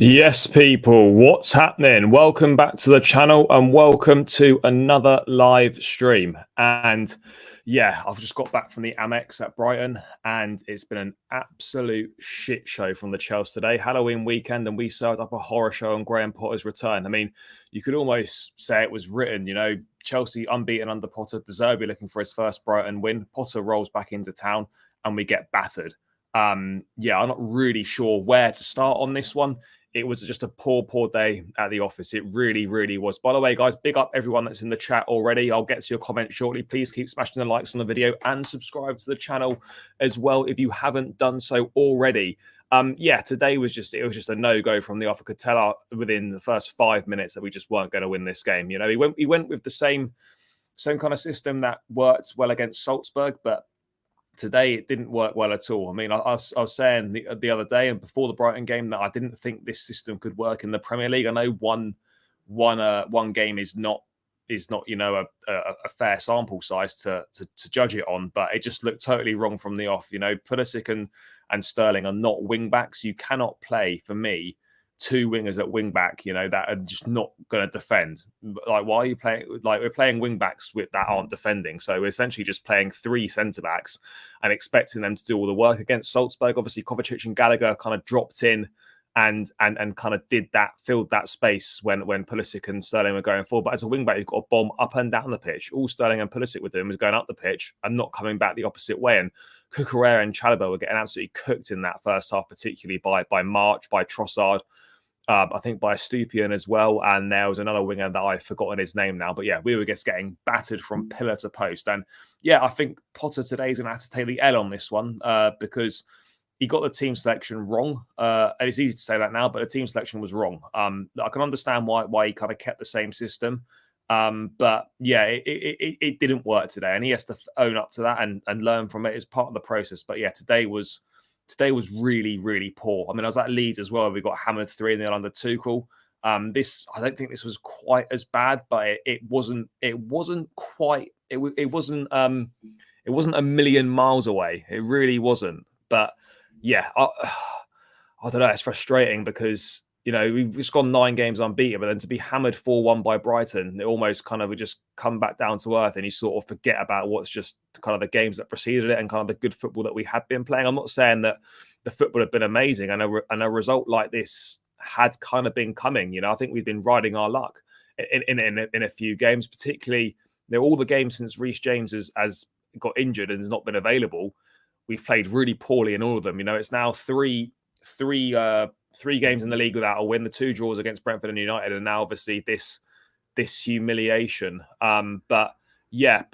Yes, people, what's happening? Welcome back to the channel and welcome to another live stream. And yeah, I've just got back from the Amex at Brighton and it's been an absolute shit show from the Chelsea today. Halloween weekend, and we served up a horror show on Graham Potter's return. I mean, you could almost say it was written, Chelsea unbeaten under Potter, De Zerbi looking for his first Brighton win. Potter rolls back into town and we get battered. I'm not really sure where to start on this one. It was just a poor day at the office. It really, really was. By the way, guys, big up everyone that's in the chat already. I'll get to your comments shortly. Please keep smashing the likes on the video and subscribe to the channel as well if you haven't done so already. Today was just a no-go from the off. I could tell within the first 5 minutes that we just weren't going to win this game. He went with the same kind of system that worked well against Salzburg, but today it didn't work well at all. I mean, I was saying the other day and before the Brighton game that I didn't think this system could work in the Premier League. I know one game is not a fair sample size to judge it on, but it just looked totally wrong from the off. Pulisic and Sterling are not wing backs. You cannot play, for me, two wingers at wing back, that are just not going to defend. Like, why are you playing? Like, we're playing wing backs that aren't defending. So we're essentially just playing three centre backs and expecting them to do all the work against Salzburg. Obviously, Kovacic and Gallagher kind of dropped in and kind of filled that space when Pulisic and Sterling were going forward. But as a wing back, you've got to bomb up and down the pitch. All Sterling and Pulisic were doing was going up the pitch and not coming back the opposite way. And Cucurella and Chalobah were getting absolutely cooked in that first half, particularly by March, by Trossard. I think by Stupian as well. And there was another winger that I've forgotten his name now. But yeah, we were just getting battered from pillar to post. And yeah, I think Potter today is going to have to take the L on this one because he got the team selection wrong. And it's easy to say that now, but the team selection was wrong. I can understand why he kind of kept the same system. But yeah, it didn't work today. And he has to own up to that and learn from it as part of the process. But yeah, today was really, really poor. I mean, I was at Leeds as well. We got hammered 3-0 under Tuchel. I don't think this was quite as bad, but it wasn't a million miles away. It really wasn't. But yeah, I don't know. It's frustrating because we've just gone 9 games unbeaten, but then to be hammered 4-1 by Brighton, it almost kind of would just come back down to earth and you sort of forget about what's just kind of the games that preceded it and kind of the good football that we had been playing. I'm not saying that the football had been amazing and a result like this had kind of been coming. I think we've been riding our luck in a few games, particularly all the games since Reece James has got injured and has not been available. We've played really poorly in all of them. It's now three games in the league without a win, the 2 draws against Brentford and United, and now obviously this humiliation. But yeah,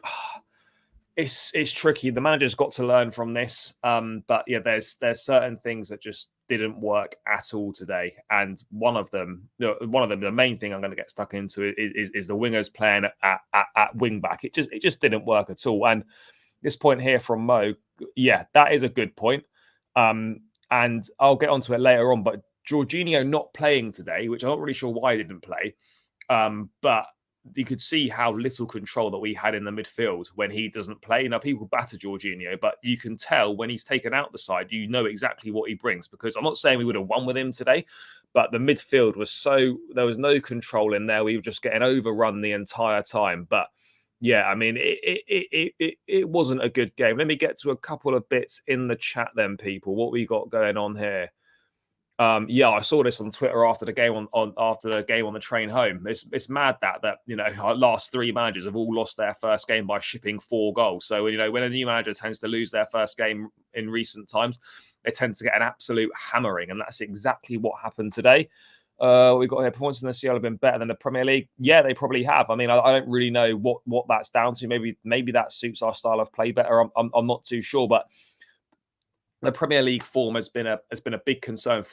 it's tricky. The manager's got to learn from this. But yeah, there's certain things that just didn't work at all today, and one of them, the main thing I'm going to get stuck into is the wingers playing at wing back. It just didn't work at all. And this point here from Mo, yeah, that is a good point. And I'll get onto it later on, but Jorginho not playing today, which I'm not really sure why he didn't play, but you could see how little control that we had in the midfield when he doesn't play. Now, people batter Jorginho, but you can tell when he's taken out the side, you know exactly what he brings, because I'm not saying we would have won with him today, but the midfield there was no control in there. We were just getting overrun the entire time. But yeah, I mean, it wasn't a good game. Let me get to a couple of bits in the chat then, people. What we got going on here? I saw this on Twitter after the game on the train home. It's mad that our last 3 managers have all lost their first game by shipping 4 goals. So when a new manager tends to lose their first game in recent times, they tend to get an absolute hammering, and that's exactly what happened today. We got here, performances in the CL have been better than the Premier League. Yeah, they probably have. I mean, I don't really know what that's down to. Maybe that suits our style of play better. I'm not too sure, but the Premier League form has been a big concern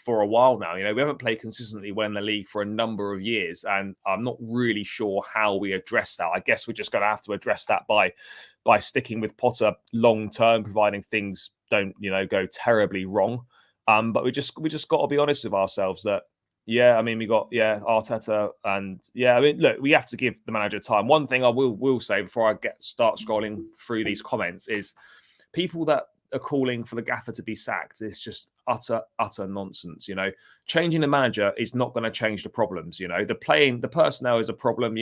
for a while now. We haven't played consistently well in the league for a number of years, and I'm not really sure how we address that. I guess we're just going to have to address that by sticking with Potter long term, providing things don't go terribly wrong. But we just got to be honest with ourselves that. Yeah, I mean, we got Arteta, and yeah, I mean, look, we have to give the manager time. One thing I will say before I start scrolling through these comments is people that are calling for the gaffer to be sacked. It's just utter nonsense. Changing the manager is not going to change the problems. The personnel is a problem,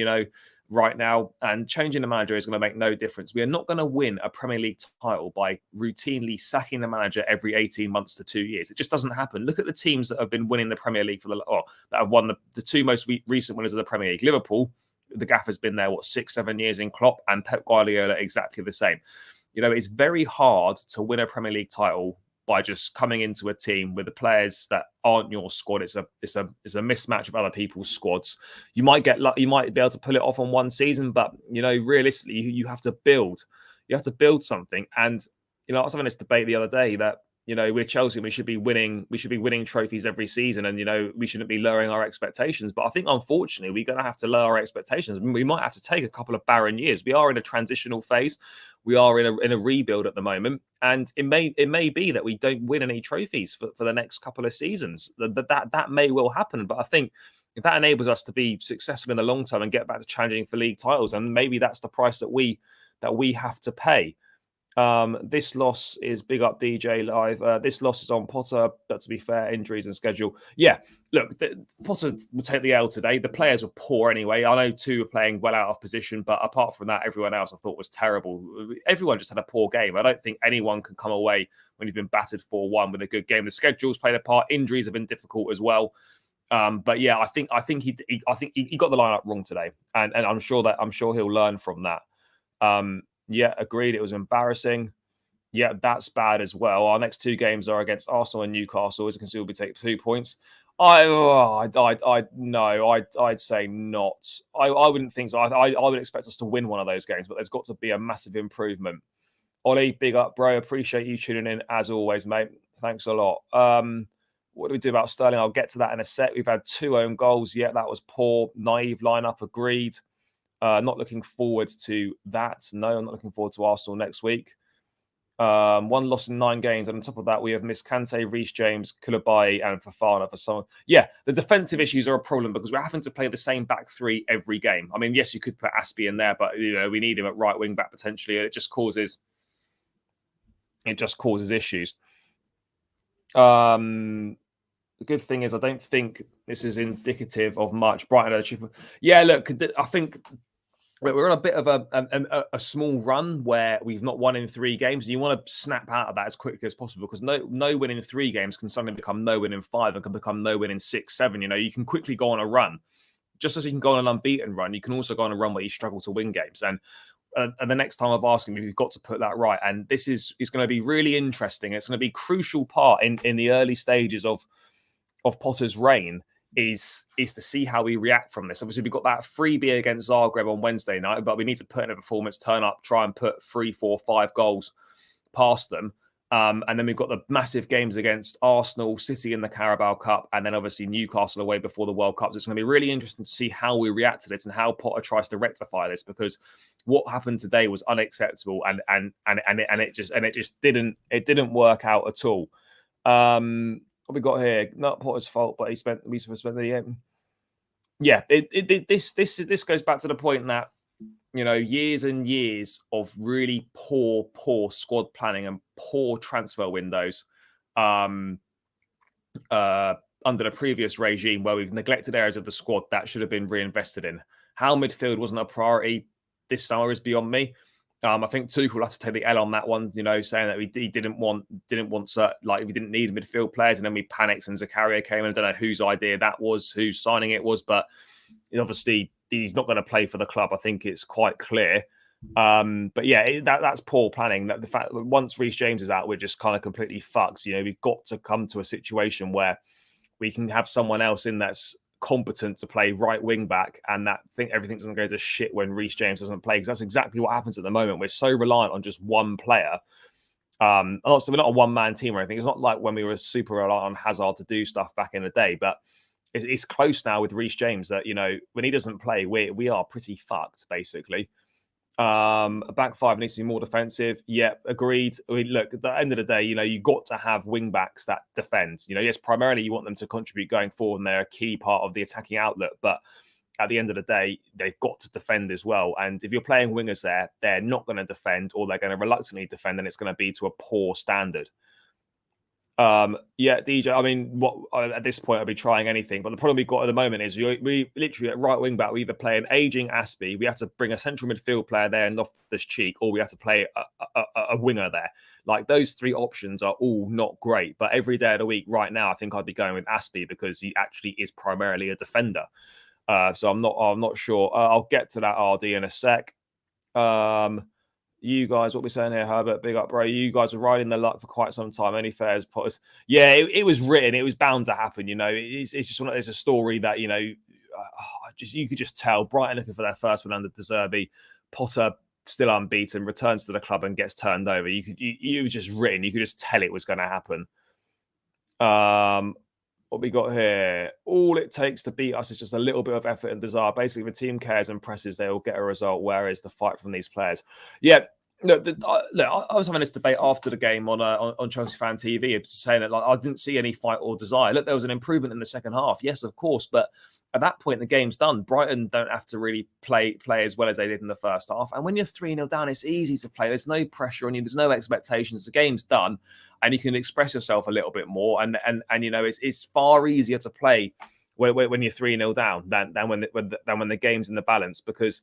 right now, and changing the manager is going to make no difference. We are not going to win a Premier League title by routinely sacking the manager every 18 months to 2 years. It just doesn't happen. Look at the teams that have been winning the Premier League that have won the two most recent winners of the Premier League. Liverpool, the gaffer's been there, 6-7 years in Klopp, and Pep Guardiola exactly the same. It's very hard to win a Premier League title by just coming into a team with the players that aren't your squad. It's a mismatch of other people's squads. You might be able to pull it off on one season, but realistically, you have to build. You have to build something. And I was having this debate the other day that we're Chelsea and we should be winning trophies every season, and we shouldn't be lowering our expectations. But I think unfortunately we're going to have to lower our expectations. We might have to take a couple of barren years. We are in a transitional phase. We are in a rebuild at the moment, and it may be that we don't win any trophies for the next couple of seasons. That may well happen. But I think if that enables us to be successful in the long term and get back to challenging for league titles, and maybe that's the price that we have to pay. This loss is big up DJ Live. This loss is on Potter, but to be fair, injuries and schedule. Yeah, look, Potter will take the L today. The players were poor anyway. I know two were playing well out of position, but apart from that, everyone else I thought was terrible. Everyone just had a poor game. I don't think anyone can come away when you've been battered 4-1 with a good game. The schedule's played a part. Injuries have been difficult as well. But yeah, I think he got the lineup wrong today, and I'm sure he'll learn from that. Yeah, agreed. It was embarrassing. Yeah, that's bad as well. Our next two games are against Arsenal and Newcastle. As you can see, we'll be taking 2 points. I'd say not. I wouldn't think so. I would expect us to win one of those games, but there's got to be a massive improvement. Ollie, big up, bro. Appreciate you tuning in as always, mate. Thanks a lot. What do we do about Sterling? I'll get to that in a sec. We've had 2 own goals. Yeah, that was poor. Naive lineup, agreed. Not looking forward to that. No, I'm not looking forward to Arsenal next week. 1 loss in 9 games. And on top of that, we have missed Kante, Reece James, Chalobah, and Fofana for someone. Yeah, the defensive issues are a problem because we're having to play the same back 3 every game. I mean, yes, you could put Aspie in there, but we need him at right wing back potentially. It just causes issues. The good thing is, I don't think this is indicative of much. Brighton, yeah. Look, I think we're on a bit of a small run where we've not won in 3 games. And you want to snap out of that as quickly as possible because no win in 3 games can suddenly become no win in 5 and can become no win in 6, 7. You can quickly go on a run. Just as you can go on an unbeaten run, you can also go on a run where you struggle to win games. And the next time I've asked him, you've got to put that right. And this is going to be really interesting. It's going to be a crucial part in the early stages of Potter's reign is to see how we react from this. Obviously, we've got that freebie against Zagreb on Wednesday night, but we need to put in a performance, turn up, try and put 3, 4, 5 goals past them. And then we've got the massive games against Arsenal, City in the Carabao Cup, and then obviously Newcastle away before the World Cup. So it's going to be really interesting to see how we react to this and how Potter tries to rectify this, because what happened today was unacceptable, and it just didn't work out at all. What we got here? Not Potter's fault, but we spent the yeah. This goes back to the point that years and years of really poor squad planning and poor transfer windows under the previous regime, where we've neglected areas of the squad that should have been reinvested in. How midfield wasn't a priority this summer is beyond me. I think Tuchel will have to take the L on that one, saying that he didn't want we didn't need midfield players, and then we panicked and Zakaria came in. I don't know whose idea that was, whose signing it was, but obviously he's not going to play for the club. I think it's quite clear. But yeah, that's poor planning. That the fact that once Reece James is out, we're just kind of completely fucked. We've got to come to a situation where we can have someone else in that's competent to play right wing back, and that everything's going to go to shit when Reece James doesn't play, because that's exactly what happens at the moment. We're so reliant on just one player. And also, we're not a one-man team or anything. It's not like when we were super reliant on Hazard to do stuff back in the day, but it's close now with Reece James that when he doesn't play, we are pretty fucked basically. A back 5 needs to be more defensive. Yeah, agreed. Look, at the end of the day, you got to have wing backs that defend. Yes, primarily you want them to contribute going forward, and they're a key part of the attacking outlet. But at the end of the day, they've got to defend as well. And if you're playing wingers there, they're not going to defend, or they're going to reluctantly defend, and it's going to be to a poor standard. Yeah, DJ. I mean, at this point, I'll be trying anything. But the problem we've got at the moment is we literally at right wing back, we either play an aging Aspie, we have to bring a central midfield player there and Loftus Cheek, or we have to play a winger there. Like those three options are all not great. But every day of the week, right now, I think I'd be going with Aspie because he actually is primarily a defender. So I'm not sure. I'll get to that RD in a sec. You guys, what we're saying here, Herbert, big up, bro. You guys were riding the luck for quite some time. Any fairs, Potters? Yeah, it was written. It was bound to happen. It's just it's a story that you could just tell. Brighton looking for their first one under De Zerbi. Potter still unbeaten, returns to the club and gets turned over. You was just written. You could just tell it was going to happen. What we got here? All it takes to beat us is just a little bit of effort and desire. Basically, the team cares and presses, they will get a result. Where is the fight from these players? Yeah. Look, I was having this debate after the game on Chelsea Fan TV, saying that I didn't see any fight or desire. Look, there was an improvement in the second half, yes, of course, but at that point the game's done. Brighton don't have to really play as well as they did in the first half, and when you're 3-0 down, it's easy to play. There's no pressure on you. There's no expectations. The game's done, and you can express yourself a little bit more. And it's far easier to play when you're 3-0 down than when the game's in the balance, because,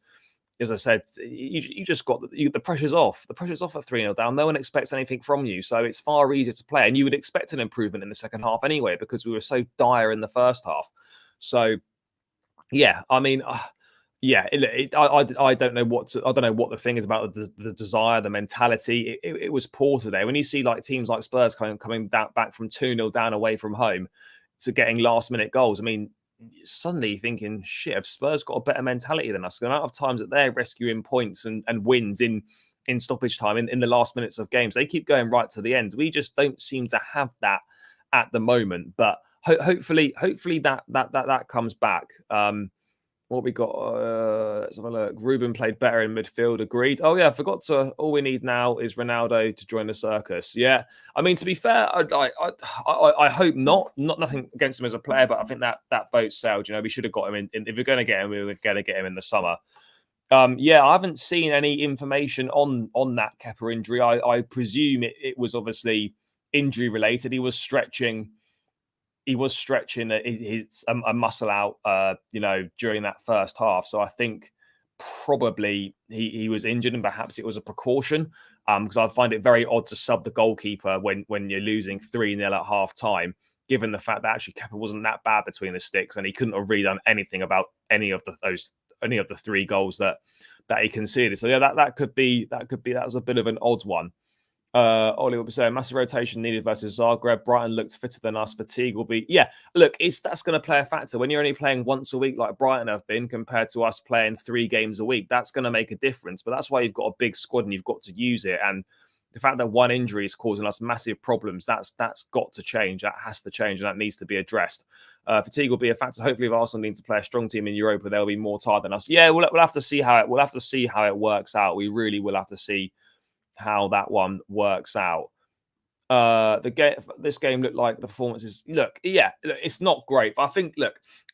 as I said, you just got the pressure's off. The pressure's off at 3-0 down. No one expects anything from you. So it's far easier to play. And you would expect an improvement in the second half anyway, because we were so dire in the first half. So, yeah, I mean, I don't know what the thing is about the desire, the mentality. It was poor today. When you see like teams like Spurs coming back from 2-0 down away from home to getting last minute goals, I mean, suddenly thinking, shit, have Spurs got a better mentality than us? The amount of times that they're rescuing points and wins in stoppage time in the last minutes of games, they keep going right to the end. We just don't seem to have that at the moment. But hopefully that comes back. What we got? Let's have a look. Ruben played better in midfield. Agreed. Oh yeah, I forgot to. All we need now is Ronaldo to join the circus. Yeah, I mean, to be fair, I hope not. Nothing against him as a player, but I think that boat sailed. We should have got him in. If we're going to get him, we were going to get him in the summer. Yeah, I haven't seen any information on that Kepa injury. I presume it was obviously injury related. He was stretching a muscle out, during that first half. So I think probably he was injured, and perhaps it was a precaution. Because I find it very odd to sub the goalkeeper when you're losing 3-0 at half time, given the fact that actually Kepa wasn't that bad between the sticks, and he couldn't have really done anything about any of the three goals that he conceded. So yeah, that was a bit of an odd one. Ollie will be saying massive rotation needed versus Zagreb. Brighton looked fitter than us. Fatigue will be, look, that's going to play a factor when you're only playing once a week like Brighton have been, compared to us playing 3 games a week. That's going to make a difference, but that's why you've got a big squad and you've got to use it. And the fact that one injury is causing us massive problems, that's got to change. That has to change, and that needs to be addressed. Fatigue will be a factor. Hopefully, if Arsenal need to play a strong team in Europa, they'll be more tired than us. Yeah, we'll have to see how it works out. We really will have to see how that one works out. This game looked like the performances. It's not great, but I think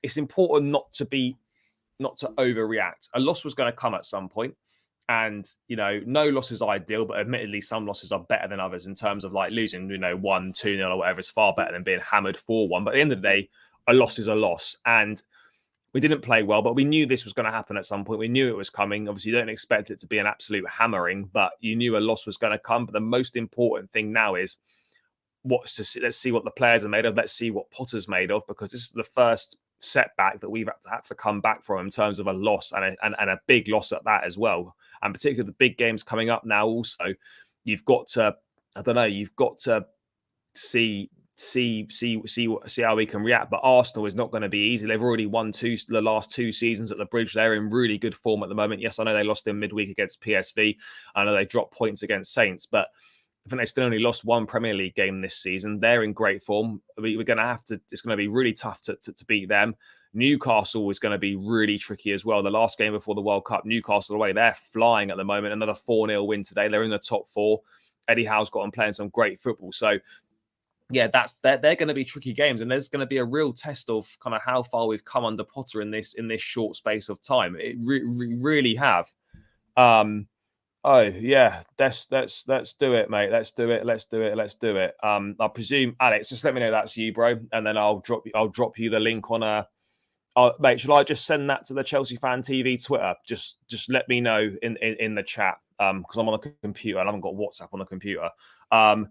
it's important not to overreact. A loss was going to come at some point, and no loss is ideal, but admittedly some losses are better than others in terms of like losing 1-2-0 or whatever is far better than being hammered 4-1. But at the end of the day, a loss is a loss, and we didn't play well, but we knew this was going to happen at some point. We knew it was coming. Obviously, you don't expect it to be an absolute hammering, but you knew a loss was going to come. But the most important thing now is let's see what the players are made of. Let's see what Potter's made of, because this is the first setback that we've had to come back from in terms of a loss, and a big loss at that as well. And particularly the big games coming up now. Also, you've got to see how we can react. But Arsenal is not going to be easy. They've already won the last 2 seasons at the Bridge. They're in really good form at the moment. Yes, I know they lost in midweek against PSV. I know they dropped points against Saints, but I think they still only lost 1 Premier League game this season. They're in great form. We're going to have to. It's going to be really tough to beat them. Newcastle is going to be really tricky as well. The last game before the World Cup, Newcastle away, they're flying at the moment. Another 4-0 win today. They're in the top 4. Eddie Howe's got them playing some great football. So yeah, they're going to be tricky games, and there's going to be a real test of kind of how far we've come under Potter in this short space of time. It really have. Oh yeah, let's do it, mate. Let's do it. I presume Alex, just let me know that's you, bro, and then I'll drop you the link on mate. Shall I just send that to the Chelsea Fan TV Twitter? Just let me know in the chat, because I'm on the computer and I haven't got WhatsApp on the computer. I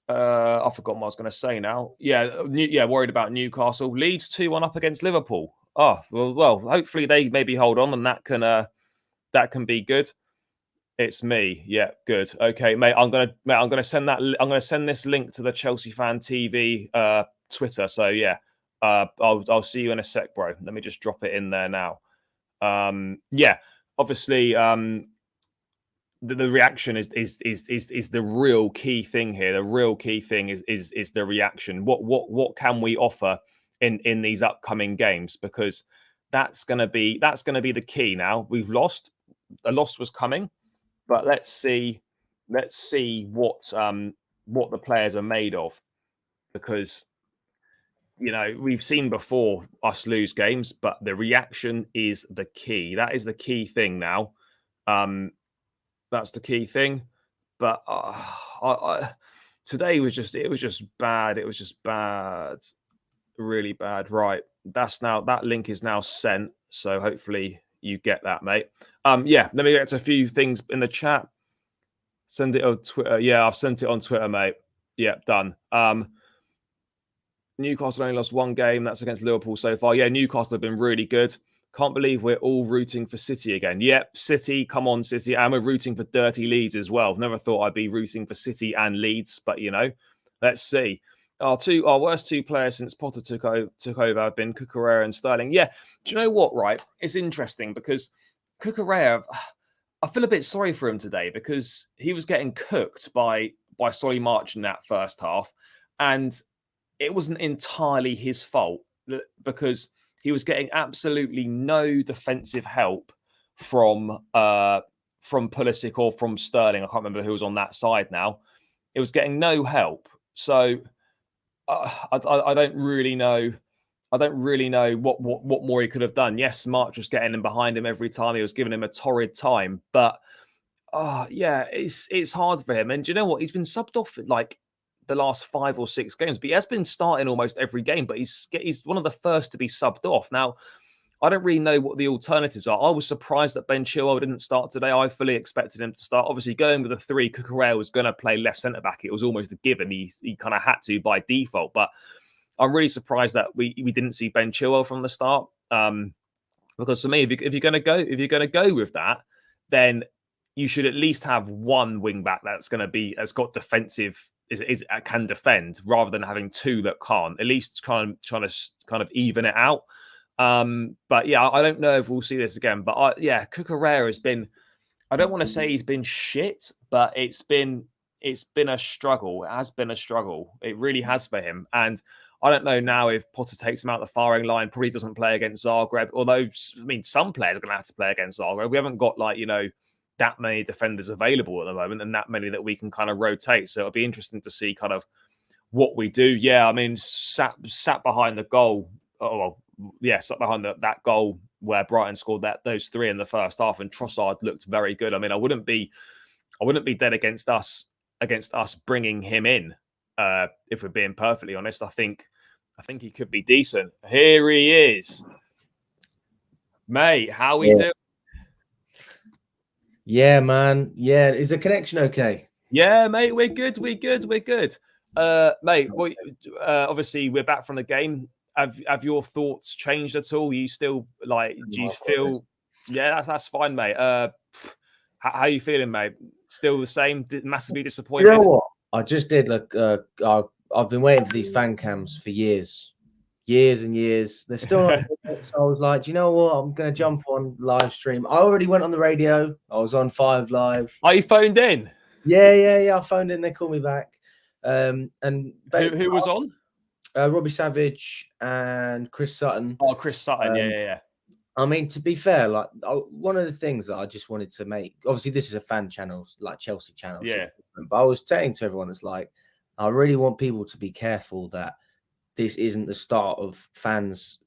forgot what I was going to say now. Yeah, worried about Newcastle. Leeds 2-1 up against Liverpool. Oh well, hopefully they maybe hold on and that can be good. It's me. Yeah, good. Okay, mate. I'm gonna send that. I'm gonna send this link to the Chelsea Fan TV Twitter. So yeah, I'll see you in a sec, bro. Let me just drop it in there now. Yeah, obviously, the reaction is the real key thing here. The real key thing is the reaction. What can we offer in these upcoming games? Because that's gonna be the key. Now we've lost. A loss was coming. But let's see what the players are made of, because we've seen before us lose games, but the reaction is the key. That is the key thing now. That's the key thing. But today was just bad. It was just bad, really bad. Right, that link is now sent. So hopefully you get that, mate. Yeah, let me get to a few things in the chat. Send it on Twitter. Yeah, I've sent it on Twitter, mate. Yeah, done. Newcastle only lost one game. That's against Liverpool so far. Yeah, Newcastle have been really good. Can't believe we're all rooting for City again. Yep, City, come on, City. And we're rooting for dirty Leeds as well. Never thought I'd be rooting for City and Leeds, but let's see. Our worst two players since Potter took over have been Cucurella and Sterling. Yeah, do you know what, right? It's interesting because Cucurella, I feel a bit sorry for him today because he was getting cooked by Solly March in that first half, and it wasn't entirely his fault because he was getting absolutely no defensive help from Pulisic or from Sterling. I can't remember who was on that side now. It was getting no help, so I don't really know. I don't really know what more he could have done. Yes, March was getting him behind him every time. He was giving him a torrid time. But yeah, it's hard for him. And do you know what? He's been subbed off like the last 5 or 6 games, but he has been starting almost every game. But he's one of the first to be subbed off. Now, I don't really know what the alternatives are. I was surprised that Ben Chilwell didn't start today. I fully expected him to start. Obviously, going with the 3, Cucurella was going to play left centre back. It was almost a given. He kind of had to by default, but I'm really surprised that we didn't see Ben Chilwell from the start. Because for me, if you're going to go with that, then you should at least have one wing back that's got defensive, can defend, rather than having 2 that can't. At least trying to even it out. But yeah, I don't know if we'll see this again. But Cucurella has been. I don't want to say he's been shit, but it's been a struggle. It has been a struggle. It really has for him. And I don't know now if Potter takes him out the firing line, probably doesn't play against Zagreb. Although, I mean, some players are going to have to play against Zagreb. We haven't got that many defenders available at the moment and that many that we can kind of rotate. So it'll be interesting to see kind of what we do. Yeah, I mean, sat behind the goal. Oh, well, yeah, sat behind that goal where Brighton scored those 3 in the first half, and Trossard looked very good. I mean, I wouldn't be dead against us bringing him in. If we're being perfectly honest, I think he could be decent. Here he is, mate. How we doing? Yeah, man. Yeah, is the connection okay? Yeah, mate. We're good. Mate. Well, obviously we're back from the game. Have your thoughts changed at all? You still do you feel? Yeah, that's fine, mate. How are you feeling, mate? Still the same? Massively disappointed? You know what? I just did I've been waiting for these fan cams for years and years. They're still not here, so I was like, do you know what? I'm going to jump on live stream. I already went on the radio. I was on 5 Live. Are you phoned in? Yeah. I phoned in. They called me back. And who was on? Robbie Savage and Chris Sutton. Oh, Chris Sutton. Yeah. I mean, to be fair, one of the things that I just wanted to make, obviously this is a fan channel, like Chelsea channel. Yeah. But I was saying to everyone, it's like, I really want people to be careful that this isn't the start of fans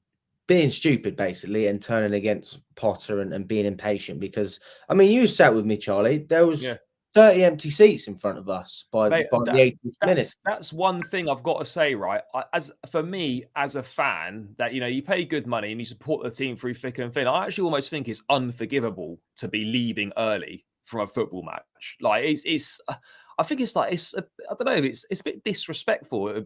being stupid basically and turning against Potter and being impatient. Because I mean, you sat with me, Charlie. There was 30 empty seats in front of us by the 80th minute. That's one thing I've got to say, right? As for me, as a fan, that you pay good money and you support the team through thick and thin. I actually almost think it's unforgivable to be leaving early from a football match. Like I think it's like I don't know. It's a bit disrespectful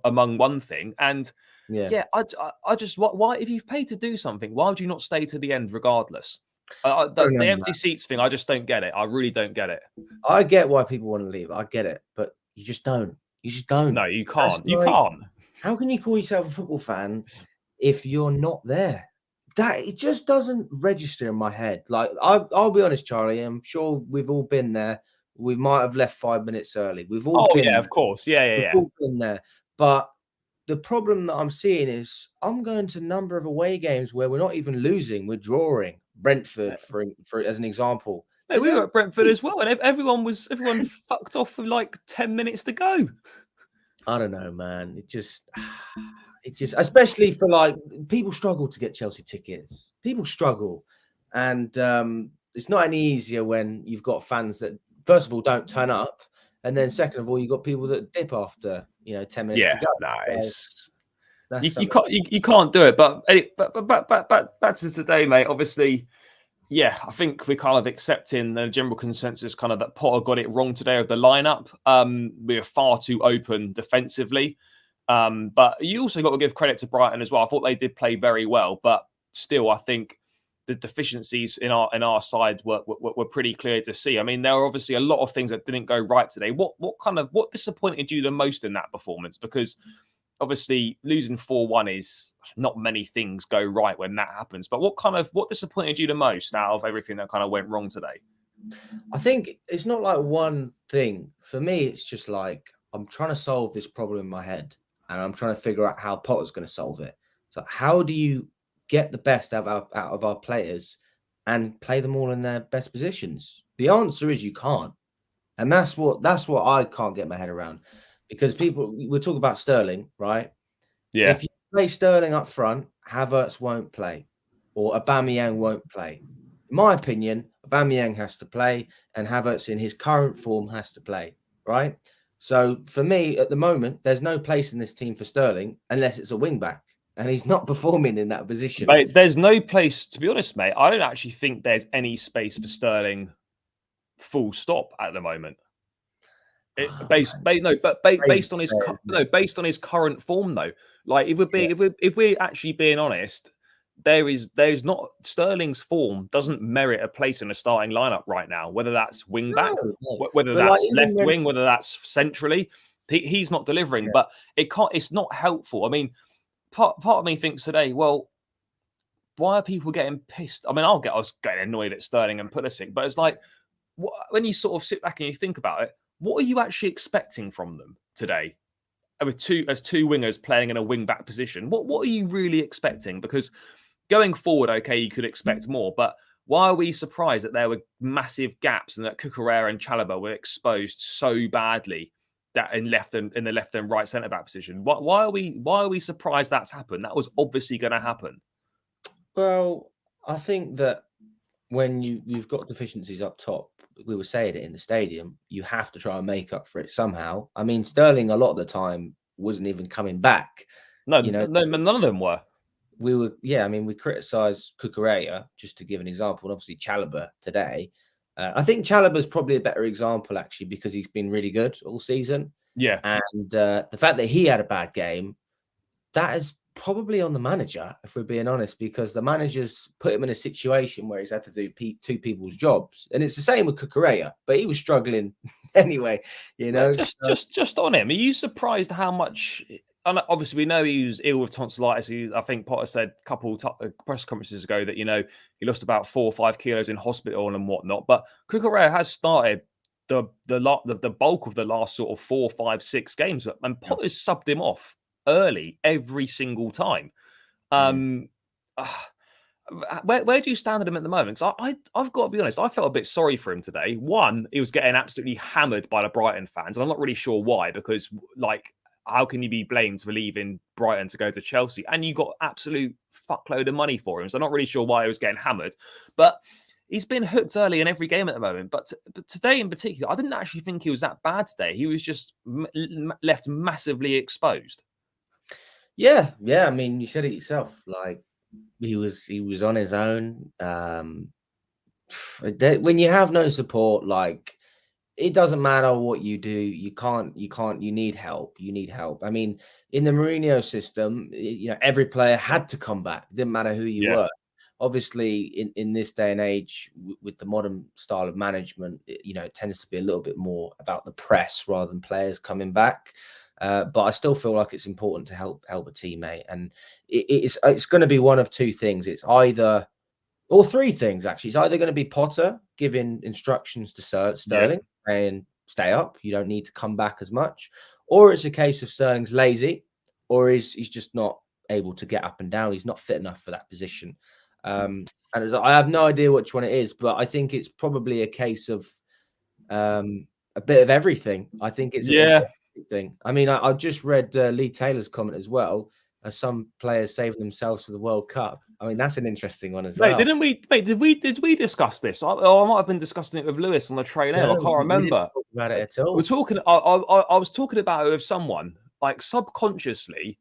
among one thing, and I just why if you've paid to do something, why would you not stay to the end regardless? The empty seats thing, I just don't get it. I really don't get it. I get why people want to leave. I get it, but you just don't. You just don't. No, you can't. You can't. How can you call yourself a football fan if you're not there? That it just doesn't register in my head. Like I'll be honest, Charlie. I'm sure we've all been there. We might have left 5 minutes early. We've all been there. Of course. Yeah. We've all been there. But the problem that I'm seeing is I'm going to a number of away games where we're not even losing, we're drawing. Brentford, for as an example. No, we were at Brentford as well, and everyone fucked off with like 10 minutes to go. I don't know, man. It just, especially for like people struggle to get Chelsea tickets. People struggle, and it's not any easier when you've got fans that first of all don't turn up, and then second of all you've got people that dip after 10 minutes to go. Nice. You can't do it, but back to today, mate. Obviously, I think we're kind of accepting the general consensus, kind of that Potter got it wrong today with the lineup. We were far too open defensively, but you also got to give credit to Brighton as well. I thought they did play very well, but still, I think the deficiencies in our side were pretty clear to see. I mean, there were obviously a lot of things that didn't go right today. What disappointed you the most in that performance? Because obviously, losing 4-1 is not many things go right when that happens. But what disappointed you the most out of everything that kind of went wrong today? I think it's not like one thing. For me, it's just like I'm trying to solve this problem in my head, and I'm trying to figure out how Potter's going to solve it. So how do you get the best out of our players and play them all in their best positions? The answer is you can't, and that's what I can't get my head around. Because we're talking about Sterling, right? Yeah. If you play Sterling up front, Havertz won't play, or Aubameyang won't play. In my opinion, Aubameyang has to play, and Havertz in his current form has to play, right? So for me, at the moment, there's no place in this team for Sterling unless it's a wing back, and he's not performing in that position. Mate, there's no place, to be honest, mate. I don't actually think there's any space for Sterling, full stop, at the moment. Based on his current form, though. Like if we're actually being honest, there's not Sterling's form doesn't merit a place in a starting lineup right now. Whether that's wing back, whether that's left wing, whether that's centrally, he's not delivering. But it's not helpful. I mean, part of me thinks today, well, why are people getting pissed? I mean, I was getting annoyed at Sterling and Pulisic, but it's like when you sort of sit back and you think about it. What are you actually expecting from them today? With two wingers playing in a wing-back position, what are you really expecting? Because going forward, okay, you could expect more, but why are we surprised that there were massive gaps and that Cucurella and Chalobah were exposed so badly that in the left and right centre-back position? Why are we surprised that's happened? That was obviously going to happen. Well, I think that when you've got deficiencies up top, we were saying it in the stadium, you have to try and make up for it somehow. I mean, Sterling a lot of the time wasn't even coming back. No, none of them were. We criticised Cucurella, just to give an example, and obviously Chalobah today. I think Chalobah's probably a better example, actually, because he's been really good all season. Yeah. And the fact that he had a bad game, that is probably on the manager, if we're being honest, because the manager's put him in a situation where he's had to do two people's jobs, and it's the same with Cucurella, but he was struggling anyway. Just on him. Are you surprised how much? And obviously, we know he was ill with tonsillitis. I think Potter said a couple press conferences ago that he lost about 4 or 5 kilos in hospital and whatnot. But Cucurella has started the bulk of the last sort of 4, 5, 6 games, and Potter's subbed him off early every single time. Where do you stand at him at the moment? Because I've got to be honest, I felt a bit sorry for him today. One, he was getting absolutely hammered by the Brighton fans, and I'm not really sure why, because like how can you be blamed for leaving Brighton to go to Chelsea? And you got absolute fuckload of money for him. So I'm not really sure why he was getting hammered, but he's been hooked early in every game at the moment. But today in particular, I didn't actually think he was that bad today. He was just left massively exposed. Yeah. I mean, you said it yourself. Like he was on his own. When you have no support, like it doesn't matter what you do. You need help. I mean, in the Mourinho system, every player had to come back. It didn't matter who you were. Obviously, in this day and age, with the modern style of management, it tends to be a little bit more about the press rather than players coming back. But I still feel like it's important to help a teammate, and it's going to be one of two things. It's either or three things, actually. It's either going to be Potter giving instructions to Sterling saying, stay up, you don't need to come back as much. Or it's a case of Sterling's lazy, or he's just not able to get up and down. He's not fit enough for that position. And I have no idea which one it is, but I think it's probably a case of a bit of everything. I think it's everything. I mean, I just read Lee Taylor's comment as well. Some players saving themselves for the World Cup. I mean, that's an interesting one as well. Didn't we? Mate, did we discuss this? I might have been discussing it with Lewis on the train. I can't remember. We didn't talk about it at all. We're talking. I was talking about it with someone, like subconsciously,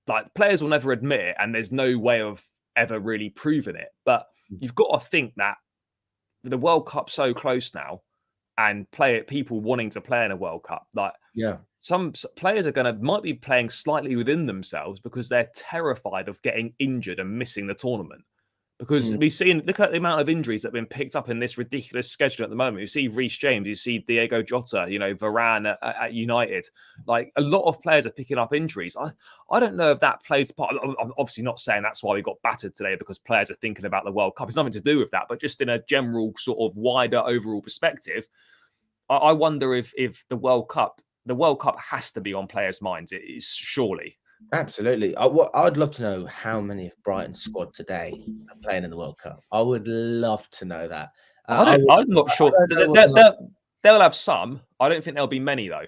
like players will never admit it, and there's no way of ever really proving it. But you've got to think that the World Cup's so close now, and people wanting to play in a World Cup, some players might be playing slightly within themselves because they're terrified of getting injured and missing the tournament. Because look at the amount of injuries that have been picked up in this ridiculous schedule at the moment. You see Reece James, you see Diego Jota, Varane at United. Like a lot of players are picking up injuries. I don't know if that plays part. I'm obviously not saying that's why we got battered today because players are thinking about the World Cup. It's nothing to do with that, but just in a general sort of wider overall perspective, I wonder if the World Cup has to be on players' minds. It is surely. Absolutely. I'd love to know how many of Brighton's squad today are playing in the World Cup. I would love to know that. I'm not sure. They'll have some. I don't think there'll be many, though.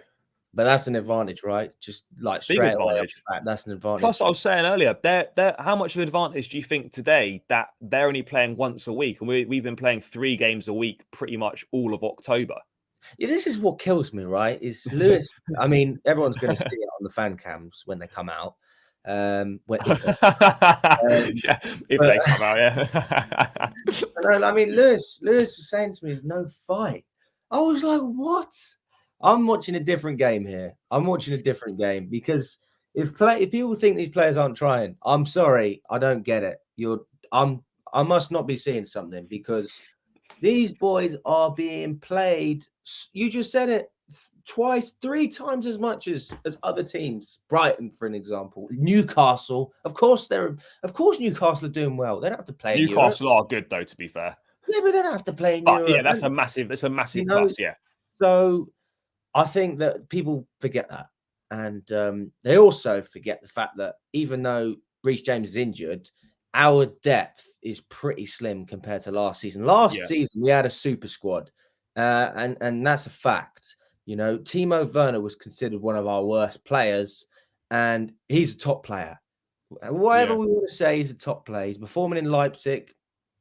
But that's an advantage, right? Just like straight away, that's an advantage. Plus, I was saying earlier, how much of an advantage do you think today that they're only playing once a week? And we've been playing 3 games a week pretty much all of October. Yeah, this is what kills me, right? Is Lewis? I mean, everyone's going to see it on the fan cams when they come out. If they come out, yeah. I mean, Lewis was saying to me, "There's no fight." I was like, "What?" I'm watching a different game here. I'm watching a different game because if people think these players aren't trying, I'm sorry, I don't get it. I must not be seeing something because these boys are being played. You just said it twice, 3 times as much as other teams. Brighton, for an example, Newcastle. Of course, Newcastle are doing well. They don't have to play. Newcastle are good, though. To be fair, yeah, but they don't have to play in Europe. Yeah, that's a massive plus. Yeah. So I think that people forget that, and they also forget the fact that even though Reece James is injured, our depth is pretty slim compared to last season. Last season, we had a super squad, and that's a fact. Timo Werner was considered one of our worst players, and he's a top player. Whatever we want to say, he's a top player. He's performing in Leipzig.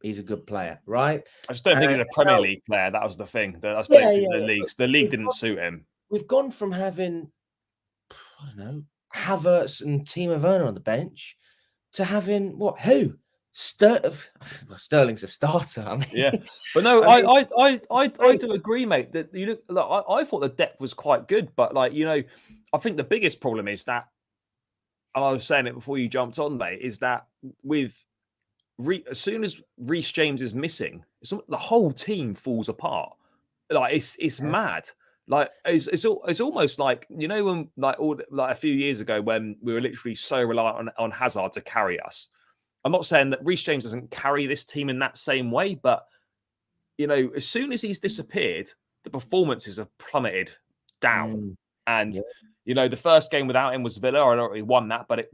He's a good player, right? I just don't think he's a Premier League player. That was the thing. The leagues. The league didn't suit him. We've gone from having, I don't know, Havertz and Timo Werner on the bench to having who? Sterling's a starter. I mean, yeah, but no, I do agree, mate. That I thought the depth was quite good, but I think the biggest problem is that, and I was saying it before you jumped on, mate, is that as soon as Reece James is missing, the whole team falls apart. It's mad. It's almost like when a few years ago when we were literally so reliant on Hazard to carry us. I'm not saying that Reece James doesn't carry this team in that same way, but as soon as he's disappeared, the performances have plummeted down. And the first game without him was Villa. I don't really won that, but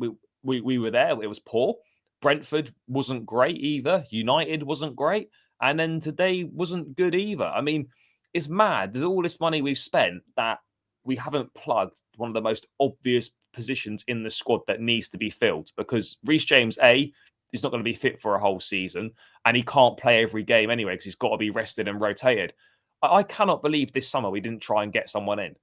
we were there. It was poor. Brentford wasn't great either. United wasn't great, and then today wasn't good either. I mean, it's mad. There's all this money we've spent that we haven't plugged one of the most obvious positions in the squad that needs to be filled, because Reece James, is not going to be fit for a whole season, and he can't play every game anyway because he's got to be rested and rotated. I cannot believe this summer we didn't try and get someone in.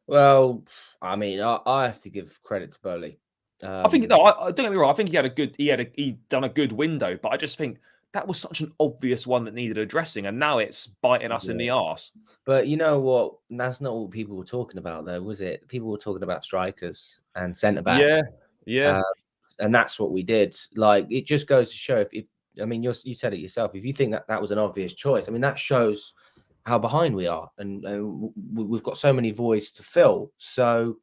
Well, I mean, I have to give credit to Bowley. I think don't get me wrong. I think he done a good window, but I just think that was such an obvious one that needed addressing, and now it's biting us in the arse. But you know what? That's not what people were talking about, though, was it? People were talking about strikers and centre back. Yeah. And that's what we did. Like, it just goes to show if I mean, you said it yourself. If you think that was an obvious choice, I mean, that shows how behind we are, and we've got so many voids to fill. So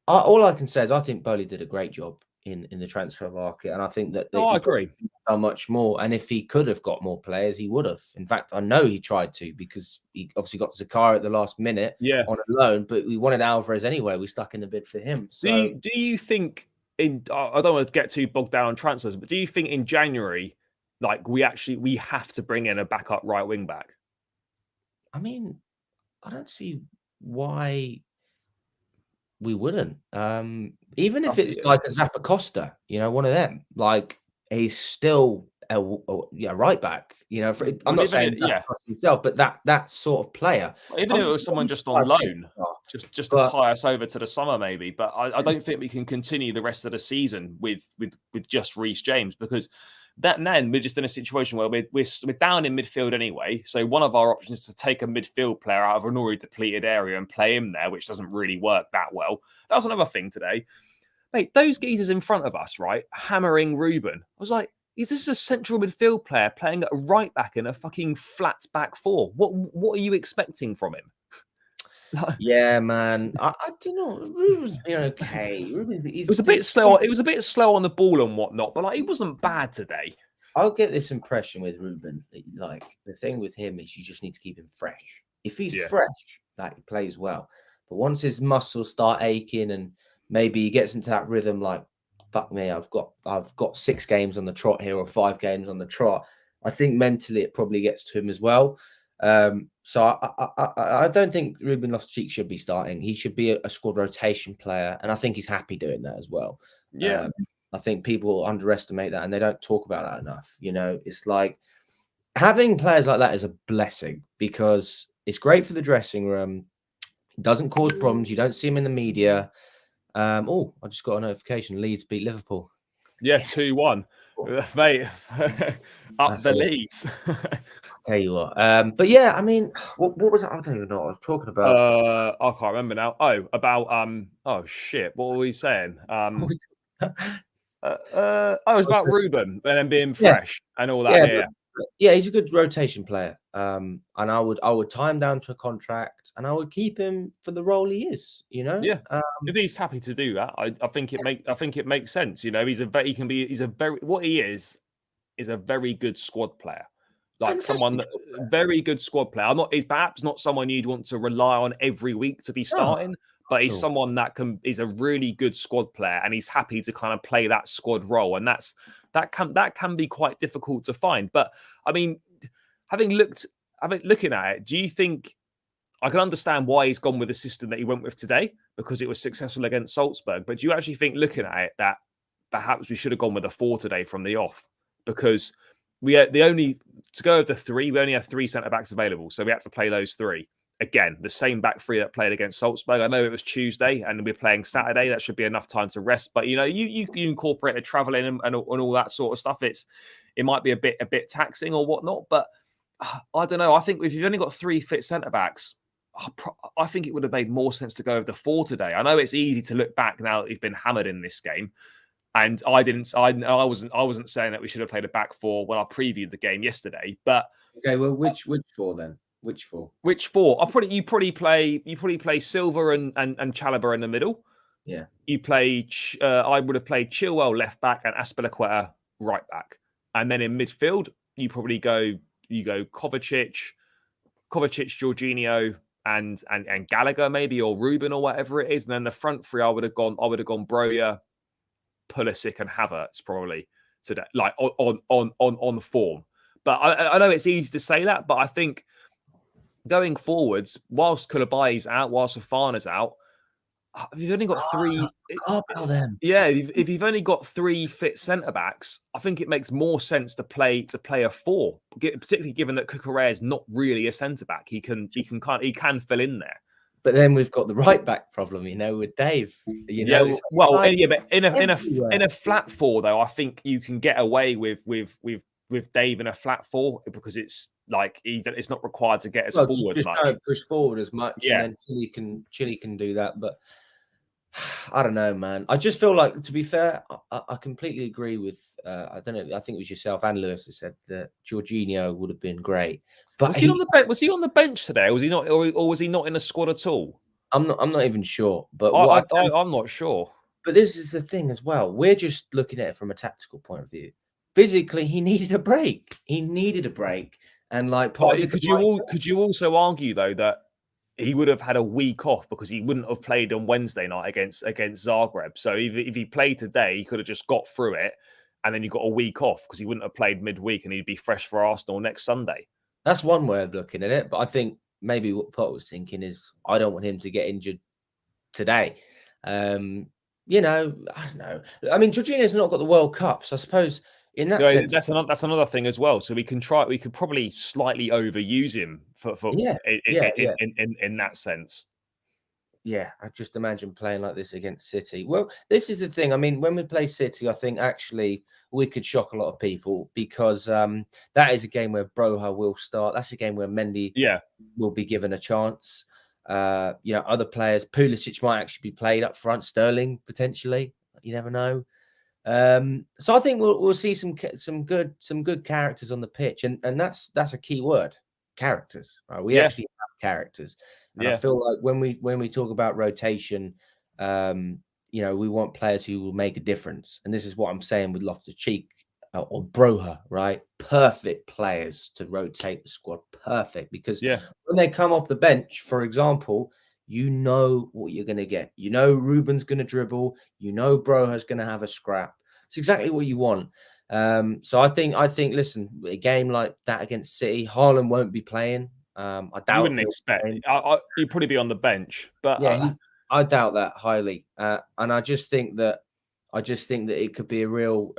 all I can say is I think Bowley did a great job in the transfer market, and I think that I agree. How much more, and if he could have got more players, he would have. In fact, I know he tried to, because he obviously got Zakara at the last minute on a loan, but we wanted Alvarez anyway. We stuck in the bid for him. So do you think I don't want to get too bogged down on transfers, but do you think in January, like we have to bring in a backup right wing back? I mean, I don't see why we wouldn't. Even if it's like a Zappa Costa, one of them, like, he's still a right back. I'm not saying Zappa Costa himself, but that sort of player. Even if it was someone just on loan, just to tie us over to the summer, maybe. But I don't think we can continue the rest of the season with just Reece James, because then we're just in a situation where we're down in midfield anyway. So one of our options is to take a midfield player out of an already depleted area and play him there, which doesn't really work that well. That was another thing today. Mate, those geezers in front of us, right, hammering Ruben. I was like, is this a central midfield player playing at a right back in a fucking flat back four? What are you expecting from him? Yeah, man. I don't know. Ruben's been okay. It was a bit slow. It was a bit slow on the ball and whatnot, but he wasn't bad today. I'll get this impression with Ruben. Like, the thing with him is you just need to keep him fresh. If he's fresh, that he plays well. But once his muscles start aching and maybe he gets into that rhythm, like, fuck me, I've got 6 games on the trot here, or 5 games on the trot, I think mentally it probably gets to him as well. So I don't think Ruben Loftus-Cheek should be starting. He should be a squad rotation player, and I think he's happy doing that as well. Yeah. I think people underestimate that, and they don't talk about that enough. It's like having players like that is a blessing, because it's great for the dressing room. It doesn't cause problems. You don't see them in the media. I just got a notification. Leeds beat Liverpool. Yeah, 2-1. Mate, up the Leeds. Tell you what. But yeah, I mean, what was it? I don't even know what I was talking about. I can't remember now. Oh shit, what were we saying? It was about Ruben and then being fresh and all that. Yeah, he's a good rotation player. And I would tie him down to a contract, and I would keep him for the role he is. Yeah. If he's happy to do that, I think it makes sense. He's a very good squad player. Like very good squad player. He's perhaps not someone you'd want to rely on every week to be starting, but he's someone that is a really good squad player, and he's happy to kind of play that squad role, and that can be quite difficult to find. But I mean, looking at it, do you think I can understand why he's gone with the system that he went with today, because it was successful against Salzburg? But do you actually think, looking at it, that perhaps we should have gone with a 4 today from the off? Because to go with the 3, we only have 3 centre backs available, so we had to play those 3 again. The same back 3 that played against Salzburg. I know it was Tuesday and we're playing Saturday. That should be enough time to rest. But you incorporate the travelling and all that sort of stuff. It might be a bit taxing or whatnot. But I don't know. I think if you've only got 3 fit centre backs, I think it would have made more sense to go with the 4 today. I know it's easy to look back now that we've been hammered in this game. And I wasn't saying that we should have played a back 4 when I previewed the game yesterday. But okay, well, which 4 then? Which 4? Which 4? You probably play Silva and Chalobah in the middle. Yeah. I would have played Chilwell left back and Azpilicueta right back. And then in midfield, you probably go Kovacic, Jorginho, and Gallagher maybe, or Ruben or whatever it is. And then the front 3, I would have gone Broja, Pulisic and Havertz probably today, like on form. But I know it's easy to say that, but I think going forwards, whilst Chalobah's out, whilst Fofana's out, you've only got three. Oh, about them. Yeah, if you've only got 3 fit centre backs, I think it makes more sense to play a 4, particularly given that Cucurella is not really a centre back. He can fill in there. But then we've got the right back problem, with Dave. But in a flat 4 though, I think you can get away with Dave in a flat 4 because it's like it's not required to get us forward just much. Don't push forward as much, Yeah. and then Chile can do that. But I don't know, man. I just feel like, to be fair, I completely agree with. I don't know. I think it was yourself and Lewis that said that Jorginho would have been great. But was he on the bench today? Or was he not, or was he not in the squad at all? I'm not even sure. But I'm not sure. But this is the thing as well. We're just looking at it from a tactical point of view. Physically, he needed a break. And like, could you also argue though that he would have had a week off because he wouldn't have played on Wednesday night against Zagreb? So if he played today, he could have just got through it, and then you got a week off because he wouldn't have played midweek, and he'd be fresh for Arsenal next Sunday. That's one way of looking at it. But I think maybe what Potter was thinking is, I don't want him to get injured today. I don't know. I mean, Jorginho's not got the World Cup, so I suppose in that sense, that's another thing as well. So we could probably slightly overuse him in that sense. Yeah, I just imagine playing like this against City. Well, this is the thing. I mean, when we play City, I think actually we could shock a lot of people because that is a game where Broha will start. That's a game where Mendy will be given a chance. Other players, Pulisic might actually be played up front, Sterling potentially. You never know. So I think we'll see some good characters on the pitch, and that's a key word, characters. Right? We actually have characters, and I feel like when we talk about rotation, we want players who will make a difference, and this is what I'm saying with Loftus Cheek or Broha, right? Perfect players to rotate the squad, perfect, because when they come off the bench, for example, you know what you're going to get. You know Ruben's going to dribble. You know Broha's going to have a scrap. It's exactly what you want. So I think, listen, a game like that against City, Haaland won't be playing. I doubt. You wouldn't expect. He'd probably be on the bench, but I doubt that highly. And I just think that it could be a real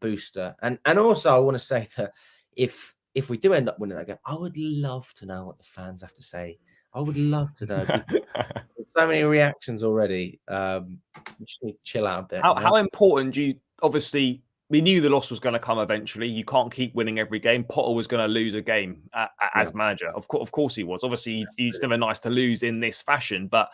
booster. And also I want to say that if we do end up winning that game, I would love to know what the fans have to say. I would love to know. There's so many reactions already. We just need to chill out a bit. How important do you? Obviously, we knew the loss was going to come eventually. You can't keep winning every game. Potter was going to lose a game as manager. Of course, he was. Obviously, it's never nice to lose in this fashion, but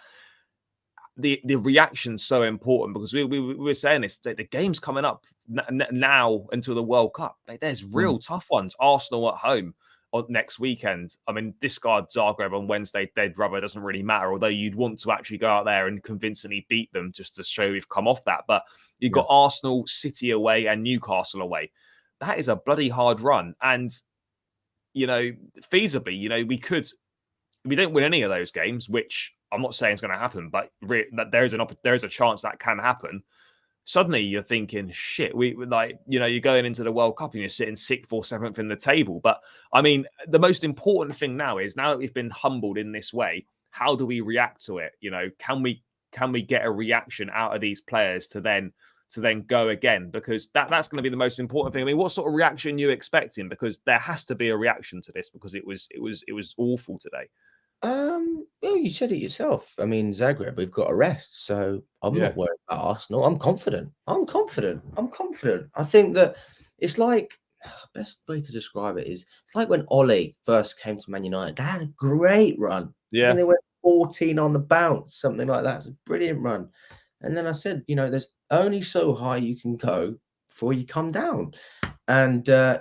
the reaction's so important because we were saying this. The game's coming up now until the World Cup. There's real tough ones. Arsenal at home next weekend. I mean, discard Zagreb on Wednesday, dead rubber, doesn't really matter, although you'd want to actually go out there and convincingly beat them just to show we've come off that. But you've got Arsenal, City away and Newcastle away. That is a bloody hard run. And, feasibly, we don't win any of those games, which I'm not saying is going to happen, but there is a chance that can happen. Suddenly you're thinking, shit, you're going into the World Cup and you're sitting 6th or 7th in the table. But I mean, the most important thing now is, now that we've been humbled in this way, how do we react to it? Can we get a reaction out of these players to then go again? Because that's going to be the most important thing. I mean, what sort of reaction are you expecting? Because there has to be a reaction to this because it was awful today. Well, you said it yourself. I mean, Zagreb, we've got a rest, so I'm not worried about Arsenal. I'm confident. I think that it's like, best way to describe it is, it's like when Ole first came to Man United. They had a great run. Yeah. And they went 14 on the bounce, something like that. It's a brilliant run. And then I said, there's only so high you can go before you come down. And I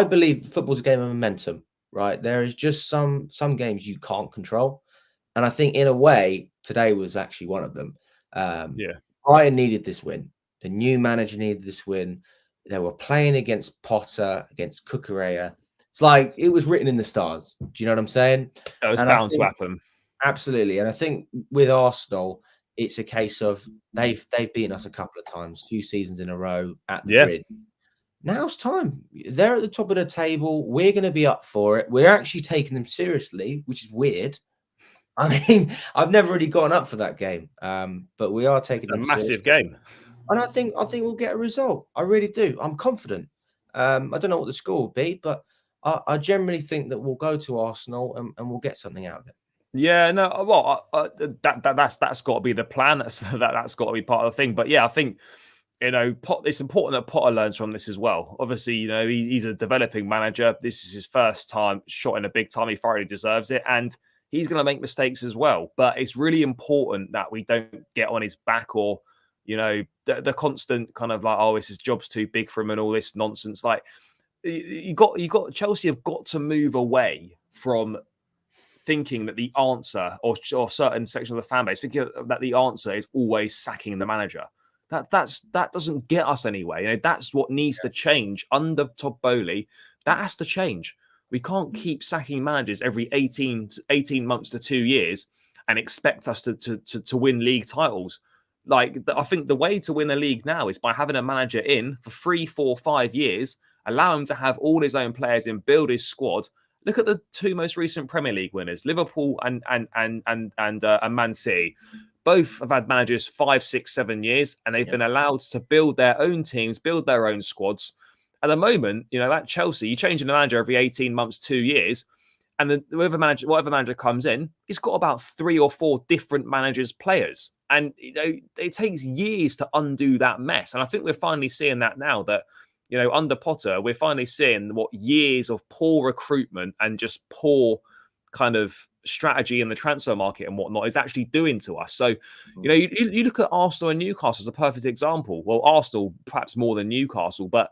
believe football's a game of momentum. Right, there is just some games you can't control, and I think in a way today was actually one of them. Brighton needed this win. The new manager needed this win. They were playing against Potter, against Cucurella. It's like it was written in the stars. Do you know what I'm saying? It was bound to happen. Absolutely, and I think with Arsenal, it's a case of they've beaten us a couple of times, few seasons in a row at the grid. now's time. They're at the top of the table. We're going to be up for it. We're actually taking them seriously, which is weird. I mean, I've never really gone up for that game, but we are taking It's a them massive seriously. game. And I think we'll get a result. I really do. I'm confident. I don't know what the score will be, but I generally think that we'll go to Arsenal and we'll get something out of it. Yeah, no, well, that's got to be the plan. That's got to be part of the thing. But yeah, I think it's important that Potter learns from this as well. Obviously, he's a developing manager. This is his first time shot in a big time. He thoroughly deserves it, and he's going to make mistakes as well. But it's really important that we don't get on his back or the constant kind of like, oh, his job's too big for him and all this nonsense. Like you got Chelsea have got to move away from thinking that the answer, or certain section of the fan base thinking that the answer is always sacking the manager. That doesn't get us anywhere. That's what needs to change under Todd Bowley. That has to change. We can't keep sacking managers every 18 months to 2 years and expect us to win league titles. Like, I think the way to win a league now is by having a manager in for 3, 4, 5 years, allow him to have all his own players in, build his squad. Look at the two most recent Premier League winners, Liverpool and Man City. Both have had managers 5, 6, 7 years, and they've been allowed to build their own teams, build their own squads. At the moment, at Chelsea, you change a manager every 18 months, 2 years, and then whatever manager comes in, he's got about 3 or 4 different managers' players. And it takes years to undo that mess. And I think we're finally seeing that now that under Potter, we're finally seeing what years of poor recruitment and just poor kind of strategy in the transfer market and whatnot is actually doing to us. So, you look at Arsenal and Newcastle as a perfect example. Well, Arsenal perhaps more than Newcastle, but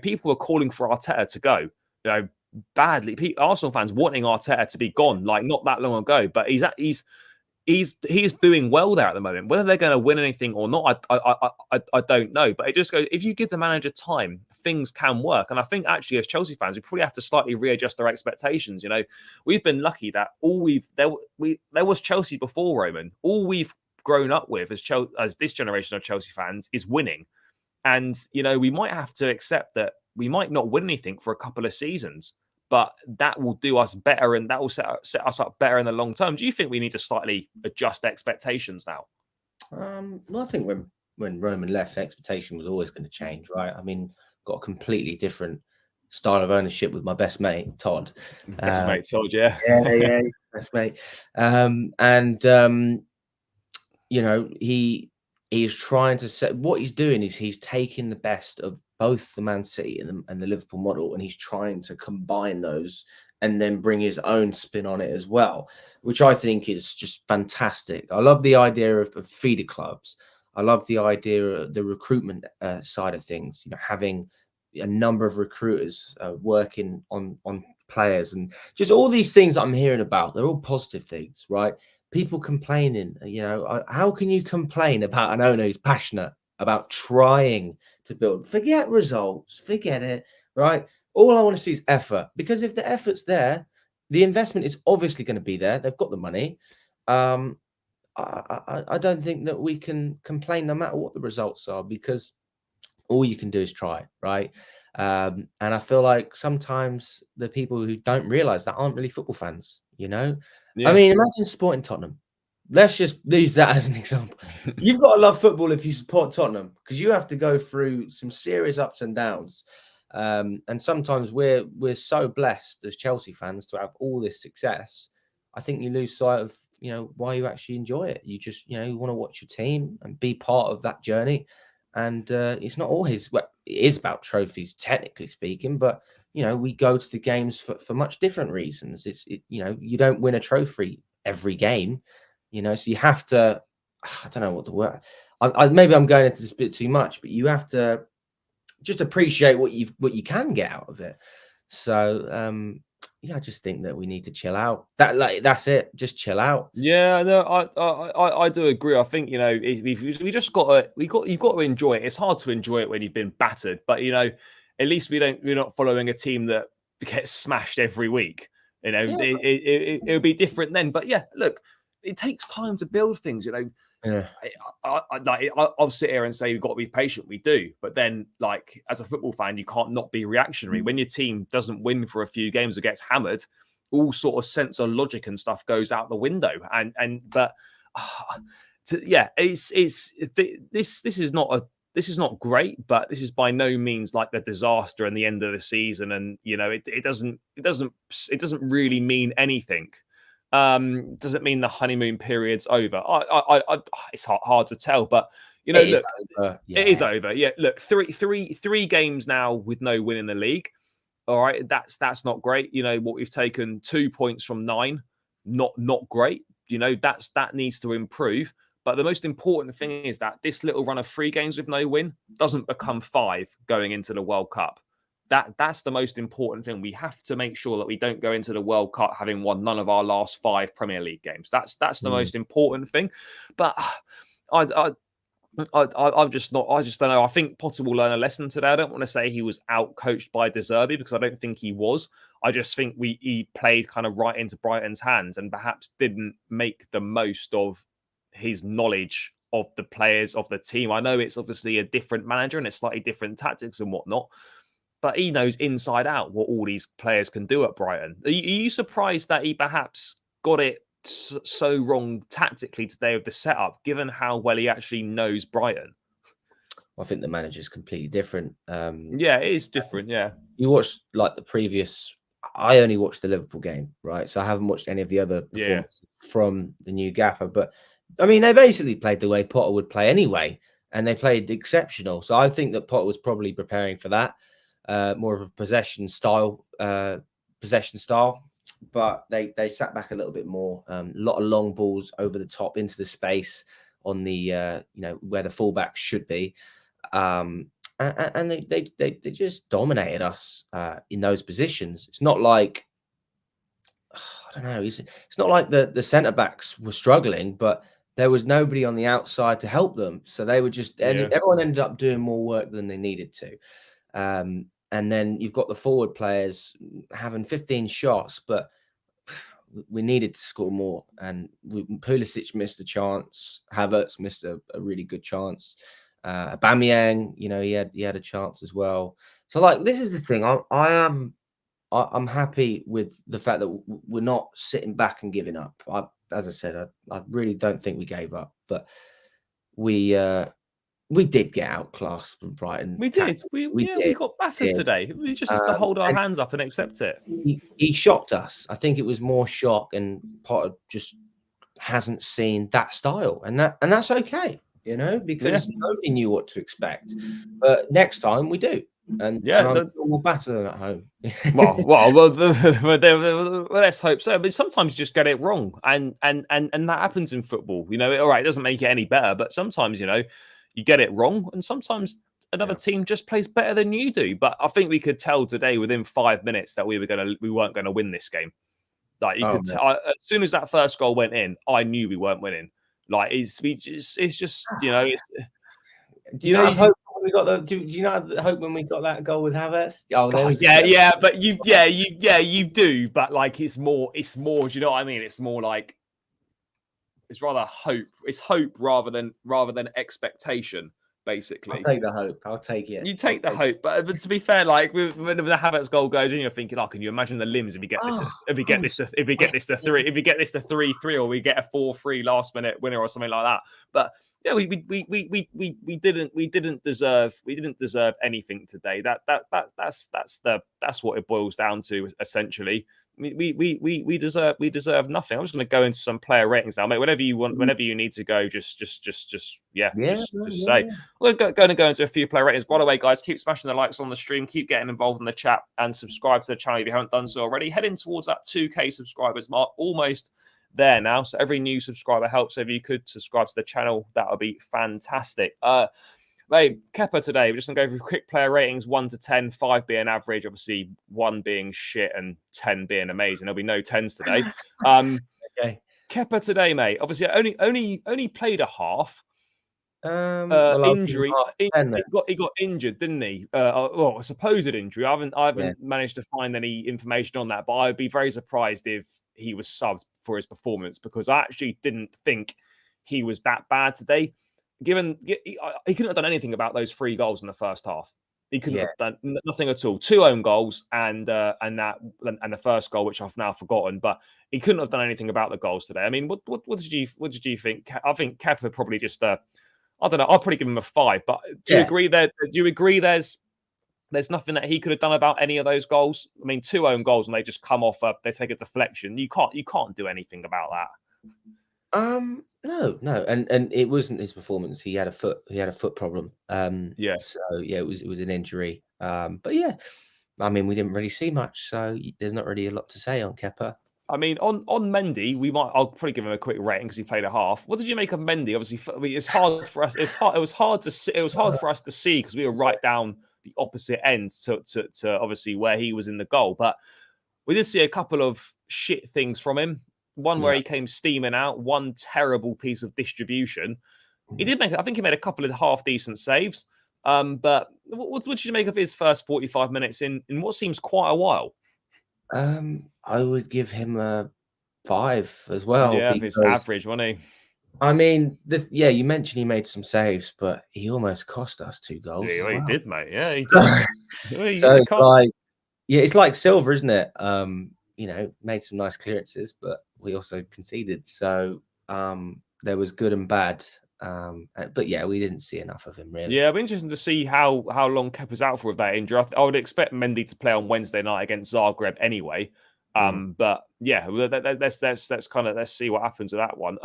people are calling for Arteta to go. Badly. Arsenal fans wanting Arteta to be gone, like not that long ago. But he is doing well there at the moment. Whether they're going to win anything or not, I don't know. But it just goes, if you give the manager time, things can work. And I think actually, as Chelsea fans, we probably have to slightly readjust our expectations. We've been lucky that there was Chelsea before, Roman. All we've grown up with as this generation of Chelsea fans is winning. And we might have to accept that we might not win anything for a couple of seasons, but that will do us better and that will set us up better in the long term. Do you think we need to slightly adjust expectations now? Well, I think when Roman left, expectation was always going to change, right? I mean, got a completely different style of ownership with my best mate, Todd. Best mate, Todd, yeah. Yeah, best mate. He is trying to set, what he's doing is he's taking the best of both the Man City and the Liverpool model, and he's trying to combine those and then bring his own spin on it as well, which I think is just fantastic. I love the idea of feeder clubs. I love the idea of the recruitment side of things, having a number of recruiters working on players, and just all these things I'm hearing about. They're all positive things, right? People complaining, how can you complain about an owner who's passionate about trying to build? Forget results, forget it, right? All I want to see is effort, because if the effort's there, the investment is obviously going to be there. They've got the money. I don't think that we can complain no matter what the results are, because all you can do is try, right? And I feel like sometimes the people who don't realize that aren't really football fans, Yeah. I mean, imagine supporting Tottenham. Let's just use that as an example. You've got to love football if you support Tottenham, because you have to go through some serious ups and downs. And sometimes we're so blessed as Chelsea fans to have all this success. I think you lose sight of why you actually enjoy it. You just you want to watch your team and be part of that journey. And it's not always, well, it is about trophies, technically speaking, but we go to the games for much different reasons. You don't win a trophy every game, so you have to, I don't know what the word, maybe I'm going into this a bit too much, but you have to just appreciate what you can get out of it. So I just think that we need to chill out. That's it. Just chill out. Yeah, no, I do agree. I think we just you've got to enjoy it. It's hard to enjoy it when you've been battered, but at least we're not following a team that gets smashed every week. It would be different then. But yeah, look, it takes time to build things. Yeah. I'll sit here and say we've got to be patient. We do, but then like as a football fan, you can't not be reactionary when your team doesn't win for a few games or gets hammered. All sort of sense of logic and stuff goes out the window. This is not great, but this is by no means like the disaster and the end of the season. And it doesn't really mean anything. Doesn't mean the honeymoon period's over. It's hard to tell, but look, it is over. Yeah, look, three games now with no win in the league. All right, that's not great. What we've taken 2 points from 9, not great. That needs to improve. But the most important thing is that this little run of 3 games with no win doesn't become 5 going into the World Cup. That's the most important thing. We have to make sure that we don't go into the World Cup having won none of our last 5 Premier League games. That's the most important thing. But I'm just not. I just don't know. I think Potter will learn a lesson today. I don't want to say he was out coached by De Zerbi because I don't think he was. I just think he played kind of right into Brighton's hands and perhaps didn't make the most of his knowledge of the players of the team. I know it's obviously a different manager and it's slightly different tactics and whatnot, but he knows inside out what all these players can do at Brighton. Are you surprised that he perhaps got it so wrong tactically today with the setup, given how well he actually knows Brighton? I think the manager's completely different. Yeah, it is different. Yeah, you watched like the previous. I only watched the Liverpool game, right? So I haven't watched any of the other performances from the new gaffer. But I mean, they basically played the way Potter would play anyway, and they played exceptional. So I think that Potter was probably preparing for that, more of a possession style. But they sat back a little bit more. A lot of long balls over the top into the space on the where the fullbacks should be, and they just dominated us in those positions. It's not like I don't know. It's not like the centre backs were struggling, but there was nobody on the outside to help them, so they were just everyone ended up doing more work than they needed to. And then you've got the forward players having 15 shots, but we needed to score more. And Pulisic missed a chance. Havertz missed a really good chance. Aubameyang, he had a chance as well. So, like, this is the thing. I'm happy with the fact that we're not sitting back and giving up. As I said, I really don't think we gave up, but we did get outclassed from Brighton. We did. We got battered today. We just have to hold our hands up and accept it. He shocked us. I think it was more shock, and Potter just hasn't seen that style, and that's okay, because nobody knew what to expect. But next time we do, and I'm sure we'll batter them at home. well, let's hope so. But sometimes you just get it wrong, and that happens in football. All right, it doesn't make it any better, but sometimes you get it wrong, and sometimes another team just plays better than you do. But I think we could tell today within 5 minutes that we weren't going to win this game. Like you could tell, as soon as that first goal went in, I knew we weren't winning. Like it's just Do you know hope when we got the? Do you know hope when we got that goal with Havertz? But you do. But like it's more. Do you know what I mean? It's more like. It's rather hope. It's hope rather than expectation, basically. I'll take the hope. I'll take it. You take the hope, but to be fair, like when the Havertz goal goes in, you're thinking, can you imagine the limbs if we get this? If we get this to 3-3, or we get a 4-3 last minute winner or something like that. But yeah, we didn't deserve anything today. That's what it boils down to essentially. We deserve nothing. I'm just going to go into some player ratings now, mate. Whenever you want, whenever you need to go, just say. We're going to go into a few player ratings. By the way, guys, keep smashing the likes on the stream, keep getting involved in the chat, and subscribe to the channel if you haven't done so already. Heading towards that 2K subscribers mark, almost there now. So every new subscriber helps. So if you could subscribe to the channel, that would be fantastic. Mate, Kepa today, we're just going to go through quick player ratings, 1 to 10, 5 being average, obviously 1 being shit and 10 being amazing. There'll be no 10s today. Okay. Kepa today, mate, obviously only played a half. Injury. He got injured, didn't he? A supposed injury. I haven't managed to find any information on that, but I'd be very surprised if he was subbed for his performance, because I actually didn't think he was that bad today. Given he couldn't have done anything about those 3 goals in the first half. He couldn't have done nothing at all. 2 own goals and the first goal, which I've now forgotten. But he couldn't have done anything about the goals today. I mean, what did you think? I think Kepa probably just I don't know. I'll probably give him a 5. But do you agree there? Do you agree there's nothing that he could have done about any of those goals? I mean, 2 own goals and they just come off. They take a deflection. You can't do anything about that. No, and it wasn't his performance. He had a foot problem. Yeah. So yeah, it was an injury. But yeah, I mean, we didn't really see much, so there's not really a lot to say on Kepa. I mean, on Mendy, I'll probably give him a quick rating because he played a half. What did you make of Mendy? Obviously, I mean, it's hard for us. It was hard for us to see because we were right down the opposite end to obviously where he was in the goal. But we did see a couple of shit things from him. One where he came steaming out, one terrible piece of distribution. He did I think he made a couple of half decent saves. But what did you make of his first 45 minutes in what seems quite a while? I would give him a 5 as well. Yeah, because his average, wasn't he? I mean, you mentioned he made some saves, but he almost cost us 2 goals. Yeah, he did, mate. Yeah, he did. So it's like, it's like Silva, isn't it? Made some nice clearances, but we also conceded. So there was good and bad. But yeah, we didn't see enough of him really. Yeah, it'll be interesting to see how long Kepa's out for with that injury. I would expect Mendy to play on Wednesday night against Zagreb anyway. But yeah, let's see what happens with that one.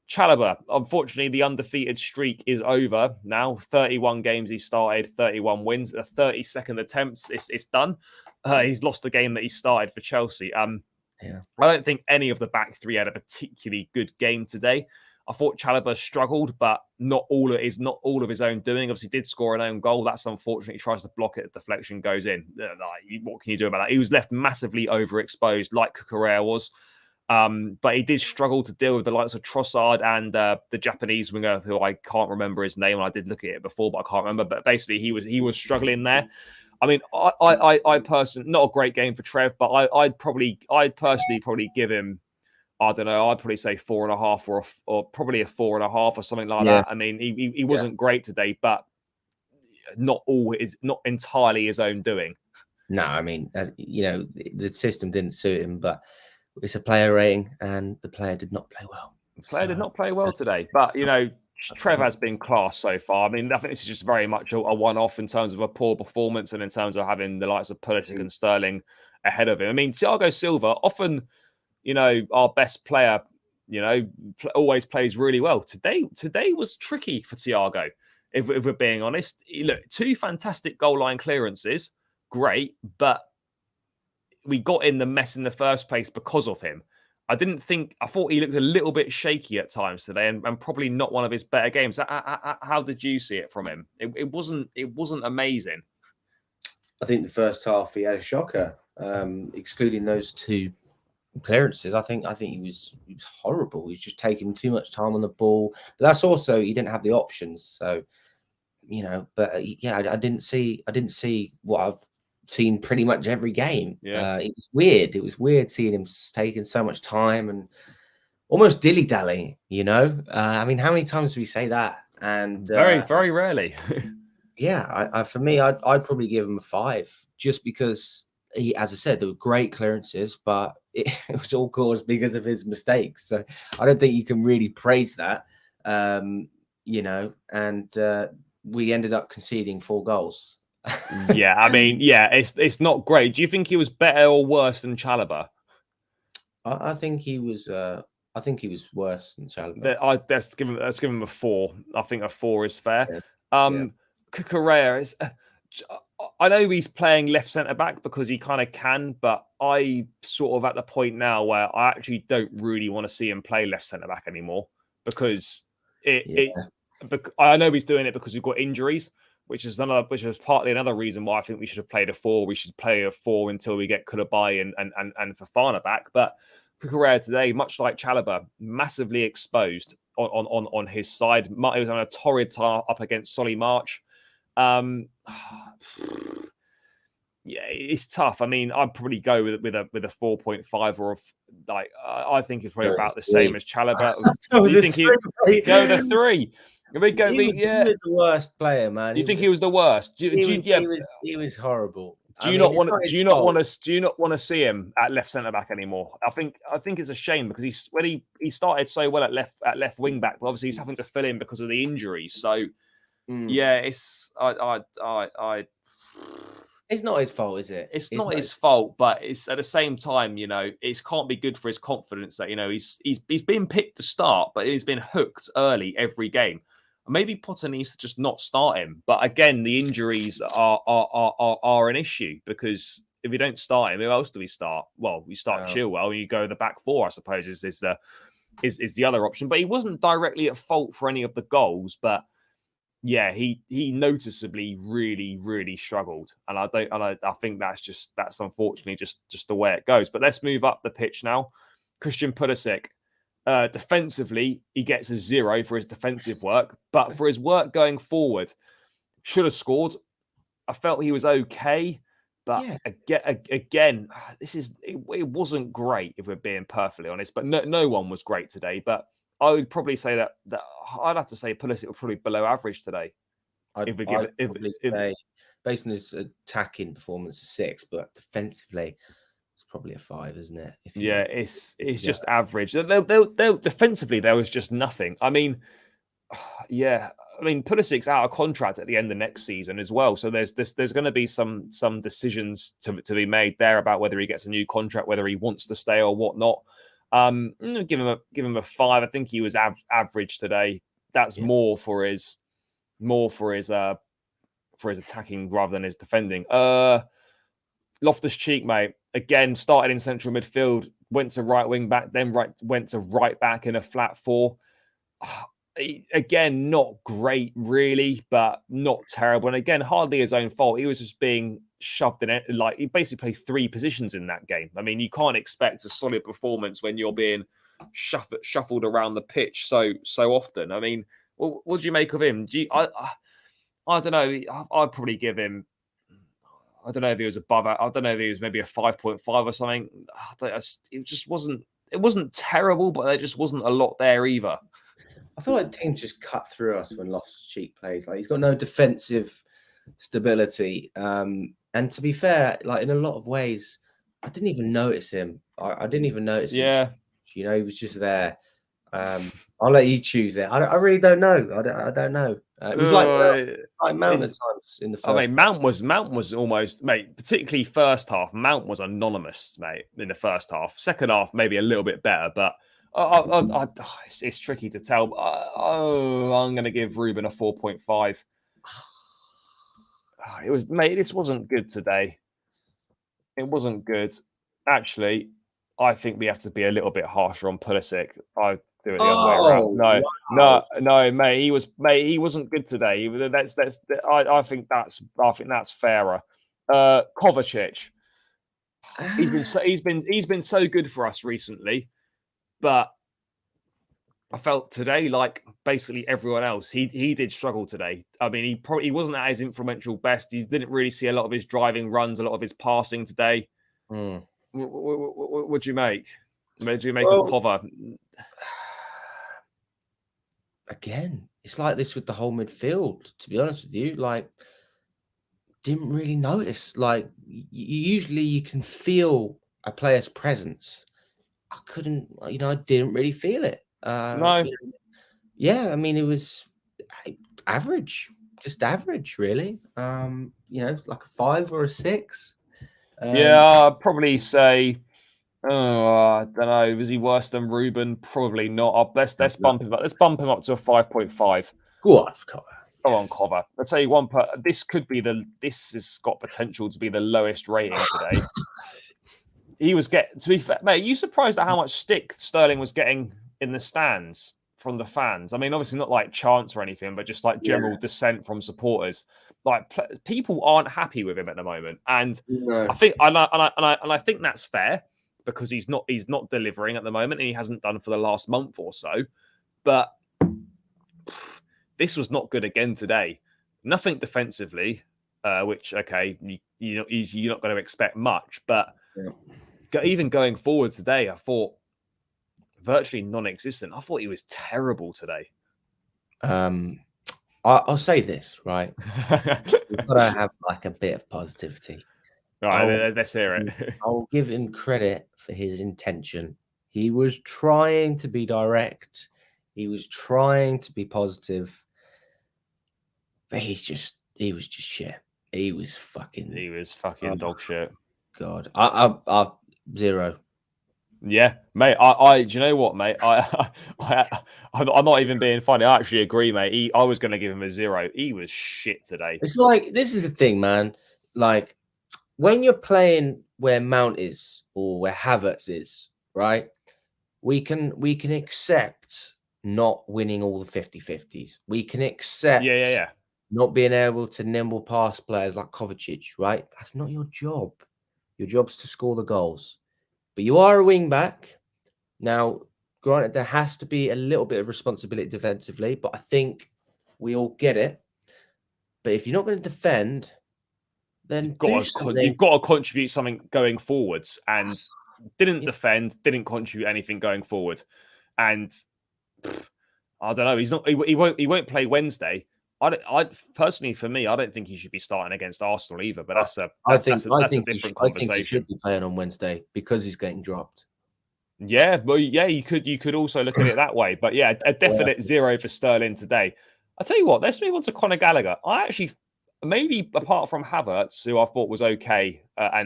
Chalobah, unfortunately, the undefeated streak is over now. 31 games he started, 31 wins, a 32nd attempt. It's done. He's lost the game that he started for Chelsea. I don't think any of the back 3 had a particularly good game today. I thought Chalobah struggled, but not all of his own doing. Obviously, did score an own goal. That's unfortunate. He tries to block it, the deflection goes in. What can you do about that? He was left massively overexposed, like Cucurella was. But he did struggle to deal with the likes of Trossard and the Japanese winger, who I can't remember his name. I did look at it before, but I can't remember. But basically, he was struggling there. I mean, I personally, not a great game for Trev, but I'd personally probably give him, I don't know, I'd probably say 4.5 or probably a 4.5 or something like that. I mean, he wasn't great today, but not entirely his own doing. No, I mean, the system didn't suit him, but it's a player rating, and the player did not play well. The player did not play well today, but Trev has been class so far. I mean, I think this is just very much a one-off in terms of a poor performance and in terms of having the likes of Pulisic and Sterling ahead of him. I mean, Thiago Silva, often, our best player, always plays really well. Today was tricky for Thiago, if we're being honest. Look, 2 fantastic goal line clearances, great, but we got in the mess in the first place because of him. I thought he looked a little bit shaky at times today, and probably not one of his better games. How did you see it from him? It wasn't amazing. I think the first half he had a shocker, excluding those 2 clearances. I think he was horrible. He was just taking too much time on the ball. But that's also, he didn't have the options. So, but yeah, I didn't see what I've seen pretty much every game. It was weird. It was weird seeing him taking so much time and almost dilly-dally, I mean, how many times do we say that? And very, very rarely. Yeah, for me, I'd probably give him a 5, just because as I said, there were great clearances, but it was all caused because of his mistakes. So I don't think you can really praise that, and we ended up conceding 4 goals. Yeah, I mean, it's not great. Do you think he was better or worse than Chalobah? I think he was. I think he was worse than Chalobah. Let's give him a 4. I think a 4 is fair. Cucurella is. I know he's playing left centre back because he kind of can, but I sort of at the point now where I actually don't really want to see him play left centre back anymore, because I know he's doing it because we've got injuries, which is partly another reason why I think we should have played a 4. We should play a 4 until we get Chalobah and Fofana back. But Cucurella today, much like Chalobah, massively exposed on his side. He was on a torrid time up against Solly March. Yeah, it's tough. I mean, I'd probably go with a 4.5 or like I think it's probably about the same as Chalobah. Do you think he go the 3? He was the worst player, man. You think he was the worst? He was horrible. Do you not want to see him at left centre back anymore? I think it's a shame because he started so well at left wing back, but obviously he's having to fill in because of the injuries. So yeah, it's it's not his fault, is it? It's not his fault, but it's at the same time, it can't be good for his confidence that he's been picked to start, but he's been hooked early every game. Maybe Potter needs to just not start him. But again, the injuries are an issue because if you don't start him, who else do we start? Well, we start Chilwell and you go the back 4, I suppose, is the other option. But he wasn't directly at fault for any of the goals, but yeah, he noticeably really, really struggled. And I think that's unfortunately just the way it goes. But let's move up the pitch now. Christian Pulisic. Defensively, he gets a 0 for his defensive work, but for his work going forward, should have scored. I felt he was okay, but again, it wasn't great if we're being perfectly honest. But no one was great today. But I would probably say that I'd have to say Pulisic was probably below average today. I'd probably say, based on his attacking performance, a 6, but defensively, it's probably a 5, isn't it? It's just average. They'll defensively, there was just nothing. I mean, Pulisic's out of contract at the end of next season as well. So there's going to be some decisions to be made there about whether he gets a new contract, whether he wants to stay or whatnot. Give him a 5. I think he was average today. That's more for his attacking rather than his defending. Loftus Cheek, mate. Again, started in central midfield, went to right wing back, then went to right back in a flat 4. Again, not great, really, but not terrible. And again, hardly his own fault. He was just being shoved in it. Like, he basically played 3 positions in that game. I mean, you can't expect a solid performance when you're being shuffled around the pitch so often. I mean, what do you make of him? I don't know. I'd probably give him. I don't know if he was above. I don't know if he was maybe a 5.5 or something. It just wasn't. It wasn't terrible, but there just wasn't a lot there either. I feel like teams just cut through us when Loftus Cheek plays. Like, he's got no defensive stability. And to be fair, like, in a lot of ways, I didn't even notice him. I didn't even notice him. Yeah, he was just there. I'll let you choose it. I really don't know. I don't know. It was like Mount at times in the first. I mean, Mount was almost, mate. Particularly first half, Mount was anonymous, mate. In the first half, second half maybe a little bit better, but it's tricky to tell. I'm going to give Ruben a 4.5. It was, mate. This wasn't good today. It wasn't good, actually. I think we have to be a little bit harsher on Pulisic. I do it the other way around. No, mate. He wasn't good today. I think that's fairer. Kovacic. He's been so good for us recently, but I felt today, like basically everyone else, he did struggle today. I mean, he wasn't at his influential best. He didn't really see a lot of his driving runs, a lot of his passing today. What do you make? What do you make of Kova? Again, it's like this with the whole midfield, to be honest with you. Like, didn't really notice. Like, usually you can feel a player's presence. I couldn't, I didn't really feel it. No. Yeah, I mean, it was average, just average, really. Like a 5 or a 6. I'd probably say, I don't know. Was he worse than Ruben? Probably not. Let's bump him up. Let's bump him up to a 5.5. Go on, Cover. Go on, Cover. I'll tell you one. This has got potential to be the lowest rating today. To be fair, mate, are you surprised at how much stick Sterling was getting in the stands from the fans? I mean, obviously not like chants or anything, but just like general dissent from supporters. Like, people aren't happy with him at the moment, and I think, and I think that's fair because he's not delivering at the moment, and he hasn't done for the last month or so. But this was not good again today. Nothing defensively. which okay, you're not going to expect much, but even going forward today, I thought virtually non-existent. I thought he was terrible today. I'll say this, right? We've got to have like a bit of positivity. All right, let's hear it. I'll give him credit for his intention. He was trying to be direct. He was trying to be positive. But he was just shit. He was fucking dog shit. God. I 0. Yeah, mate. Do you know what, mate? I'm not even being funny. I actually agree, mate. I was going to give him a 0. He was shit today. It's like, this is the thing, man. Like, when you're playing where Mount is or where Havertz is, right? We can accept not winning all the 50-50s. We can accept not being able to nimble past players like Kovacic, right? That's not your job. Your job's to score the goals. But you are a wing back. Now, granted, there has to be a little bit of responsibility defensively, but I think we all get it. But if you're not going to defend, then you've got to contribute something going forwards, and didn't defend, didn't contribute anything going forward. And I don't know. He won't play Wednesday. I personally, for me, I don't think he should be starting against Arsenal either. But that's a different conversation. I think he should be playing on Wednesday because he's getting dropped. Yeah, well, yeah, you could also look at it that way. But yeah, a definite 0 for Sterling today. I'll tell you what, let's move on to Conor Gallagher. I actually, maybe apart from Havertz, who I thought was okay, I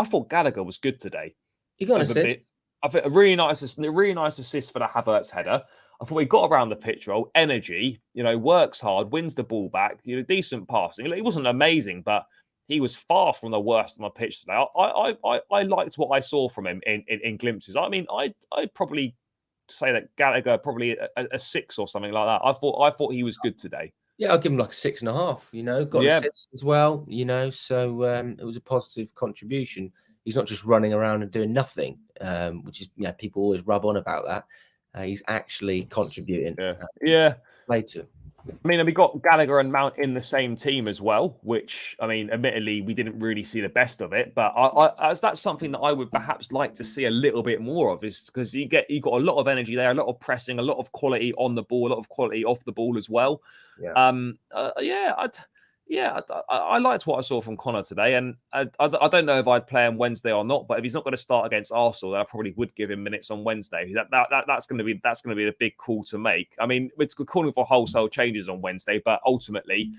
thought Gallagher was good today. He got an assist. I think a really nice assist for the Havertz header. I thought he got around the pitch well, energy, works hard, wins the ball back, decent passing. It wasn't amazing, but he was far from the worst on the pitch today. I liked what I saw from him in glimpses. I mean, I'd probably say that Gallagher probably a 6 or something like that. I thought he was good today. Yeah, I'll give him like a 6.5. Got assists as well. So it was a positive contribution. He's not just running around and doing nothing, which is people always rub on about that. He's actually contributing. Play to. I mean, we got Gallagher and Mount in the same team as well, which, I mean, admittedly, we didn't really see the best of it. But that's something that I would perhaps like to see a little bit more of, is because you got a lot of energy there, a lot of pressing, a lot of quality on the ball, a lot of quality off the ball as well. I liked what I saw from Conor today, and I don't know if I'd play him Wednesday or not. But if he's not going to start against Arsenal, then I probably would give him minutes on Wednesday. That's going to be the big call to make. I mean, we're calling for wholesale changes on Wednesday, but ultimately,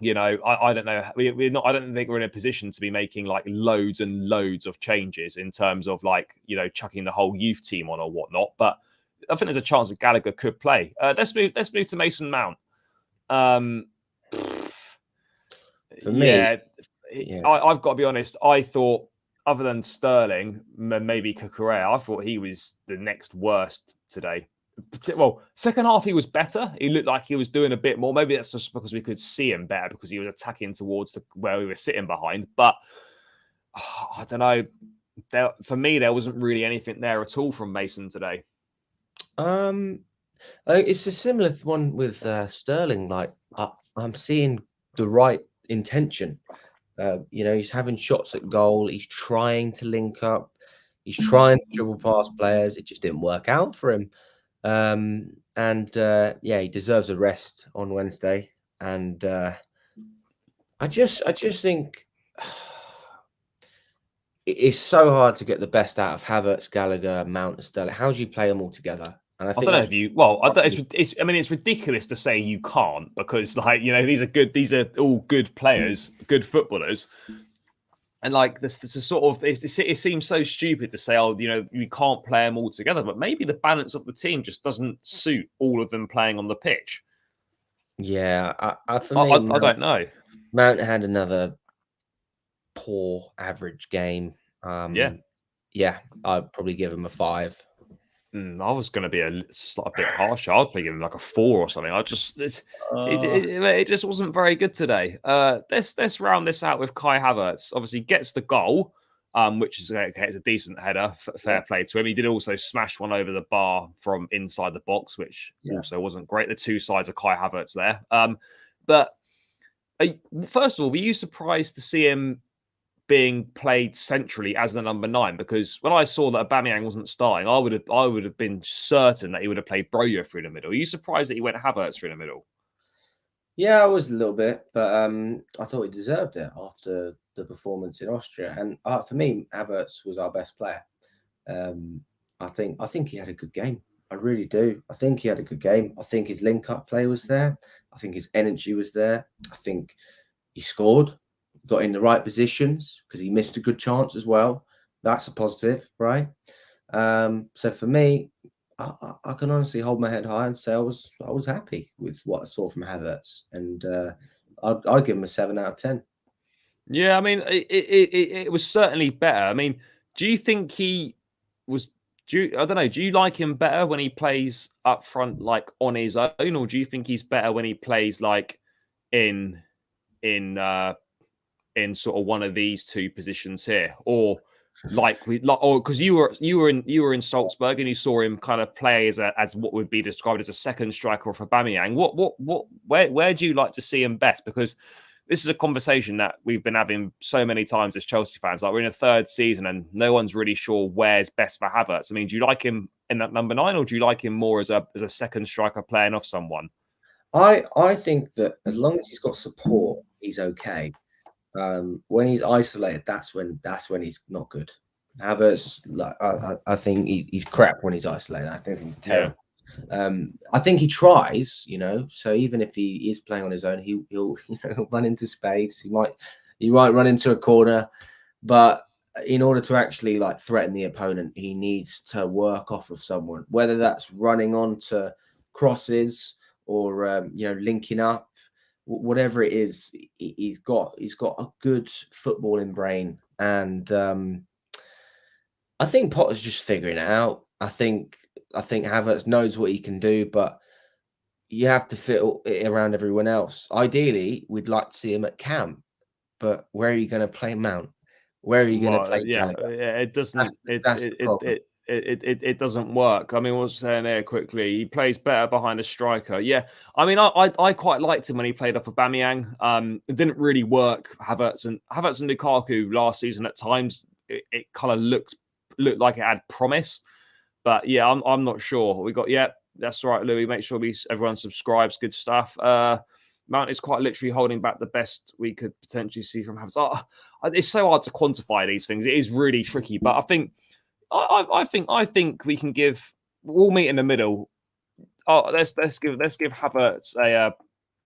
I don't know. I don't think we're in a position to be making like loads and loads of changes in terms of chucking the whole youth team on or whatnot. But I think there's a chance that Gallagher could play. Let's move to Mason Mount. For me, I've got to be honest. I thought, other than Sterling, maybe Cucurella, I thought he was the next worst today. Well, second half he was better. He looked like he was doing a bit more. Maybe that's just because we could see him better because he was attacking towards where we were sitting behind. But I don't know. For me, there wasn't really anything there at all from Mason today. It's a similar one with Sterling. Like I'm seeing the right intention. He's having shots at goal. He's trying to link up. He's trying to dribble past players. It just didn't work out for him. He deserves a rest on Wednesday. And I just think it's so hard to get the best out of Havertz, Gallagher, Mount, and Sterling. How do you play them all together? And I don't know if you. Well, it's ridiculous to say you can't, because these are all good players, good footballers, and this is sort of it seems so stupid to say, you can't play them all together, but maybe the balance of the team just doesn't suit all of them playing on the pitch. Yeah, I don't know. Mount had another poor average game. I'd probably give him a 5. I was going to be a bit harsher. I was thinking like a 4 or something. It just wasn't very good today. Let's round this out with Kai Havertz. Obviously gets the goal, which is okay. It's a decent header. Fair play to him. He did also smash one over the bar from inside the box, which also wasn't great. The two sides of Kai Havertz there. But First of all, were you surprised to see him being played centrally as the number 9? Because when I saw that Aubameyang wasn't starting, I would have been certain that he would have played Broja through the middle. Are you surprised that he went Havertz through the middle? Yeah, I was a little bit, but I thought he deserved it after the performance in Austria. And for me, Havertz was our best player. I think he had a good game. I really do. I think he had a good game. I think his link-up play was there. I think his energy was there. I think he scored, got in the right positions because he missed a good chance as well. That's a positive, right? So for me, I can honestly hold my head high and say I was happy with what I saw from Havertz, and I'd give him a 7 out of 10. Yeah, I mean, it was certainly better. I mean, do you think he was? I don't know. Do you like him better when he plays up front, like on his own, or do you think he's better when he plays like in in in sort of one of these two positions here, or because you were in Salzburg and you saw him kind of play as what would be described as a second striker for Aubameyang. Where do you like to see him best? Because this is a conversation that we've been having so many times as Chelsea fans. Like, we're in a third season and no one's really sure where's best for Havertz. I mean, do you like him in that number 9, or do you like him more as a second striker playing off someone? I think that as long as he's got support, he's okay. When he's isolated, that's when he's not good. Havertz, like, I think he's crap when he's isolated. I think he's terrible. Yeah. I think he tries, so even if he is playing on his own, he'll run into space. He might run into a corner, but in order to actually like threaten the opponent, he needs to work off of someone, whether that's running onto crosses or linking up, whatever it is. He's got a good footballing brain, and I think Potter's just figuring it out. I think Havertz knows what he can do, but you have to fit it around everyone else. Ideally, we'd like to see him at camp, but where are you going to play Mount? Where are you going to play Gallagher? It doesn't. That's the problem. It doesn't work. I mean, what I was saying there quickly, he plays better behind a striker. Yeah, I mean, I quite liked him when he played off of Aubameyang. It didn't really work. Havertz and Lukaku last season at times it kind of looked like it had promise, but yeah, I'm not sure. We got that's right, Louis. Make sure everyone subscribes. Good stuff. Mount is quite literally holding back the best we could potentially see from Havertz. It's so hard to quantify these things. It is really tricky, but I think we can give. We'll meet in the middle. Oh, let's give Havertz a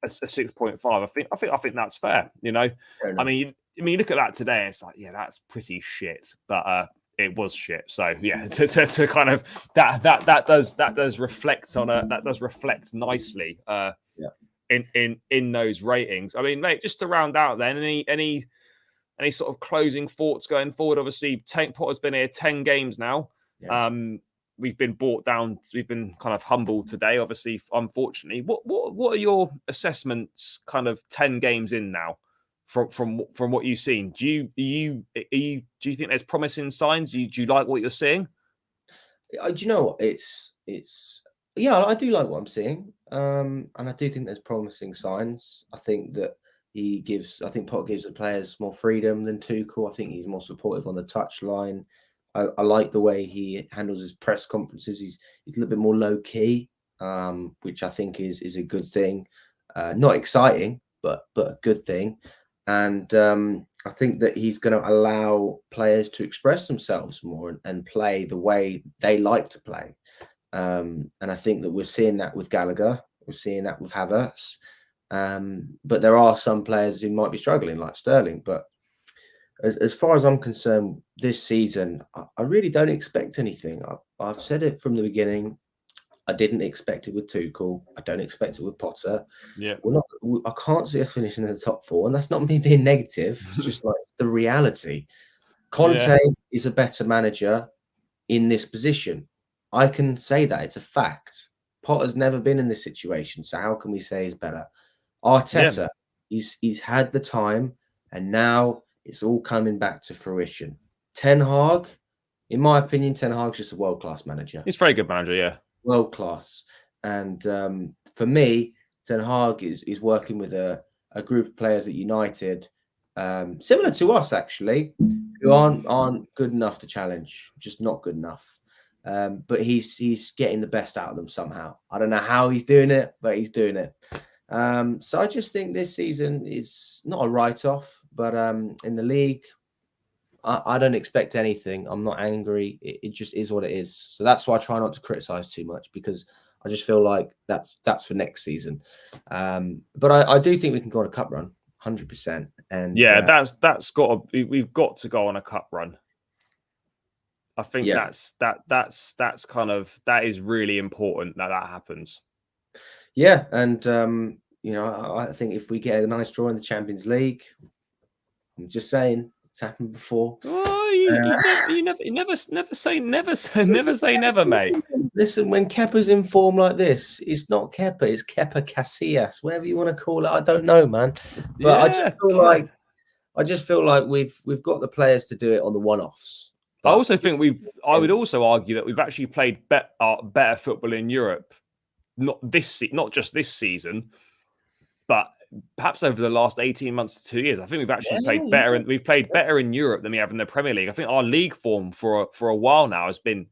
6.5. I think that's fair. I mean, look at that today. It's like, yeah, that's pretty shit, but it was shit. So yeah, to kind of that does reflect on that does reflect nicely. In those ratings. I mean, mate, just to round out then, any sort of closing thoughts going forward? Obviously, Potter's been here 10 games now. Yeah. We've been brought down. We've been kind of humbled today, obviously, unfortunately. What are your assessments kind of 10 games in now from what you've seen? Do you think there's promising signs? Do you like what you're seeing? Do you know what? It's yeah, I do like what I'm seeing. And I do think there's promising signs. I think that Potter gives the players more freedom than Tuchel. I think he's more supportive on the touchline. I like the way he handles his press conferences. He's a little bit more low key, which I think is a good thing. Not exciting, but a good thing. And I think that he's going to allow players to express themselves more and play the way they like to play. And I think that we're seeing that with Gallagher. We're seeing that with Havertz. But there are some players who might be struggling, like Sterling. But as far as I'm concerned, this season, I really don't expect anything. I've said it from the beginning. I didn't expect it with Tuchel. I don't expect it with Potter. Yeah, I can't see us finishing in the top 4, and that's not me being negative. It's just like the reality. Conte is a better manager in this position. I can say that. It's a fact. Potter's never been in this situation, so how can we say he's better? Arteta, he's had the time, and now it's all coming back to fruition. Ten Hag, in my opinion, Ten Hag's just a world-class manager. He's a very good manager, yeah. World-class. And for me, Ten Hag is working with a a group of players at United, similar to us actually, who aren't good enough to challenge, just not good enough. But he's getting the best out of them somehow. I don't know how he's doing it, but he's doing it. So I just think this season is not a write-off, but in the league, I don't expect anything. I'm not angry. It just is what it is. So that's why I try not to criticize too much, because I just feel like that's for next season. But I do think we can go on a cup run, 100%. And yeah, that's got to, we've got to go on a cup run. I think that's kind of, that is really important that happens. Yeah, and I think if we get a nice draw in the Champions League, I'm just saying, it's happened before. Oh, you never say never, mate. Listen, when Kepa's in form like this, it's not Kepa, it's Kepa Casillas, whatever you want to call it. I don't know, man. But yeah, I just feel like we've got the players to do it on the one-offs. I also think I would also argue that we've actually played better football in Europe, not just this season, but perhaps over the last 18 months to 2 years. I think we've actually played better, and we've played better in Europe than we have in the Premier League. I think our league form for a while now has been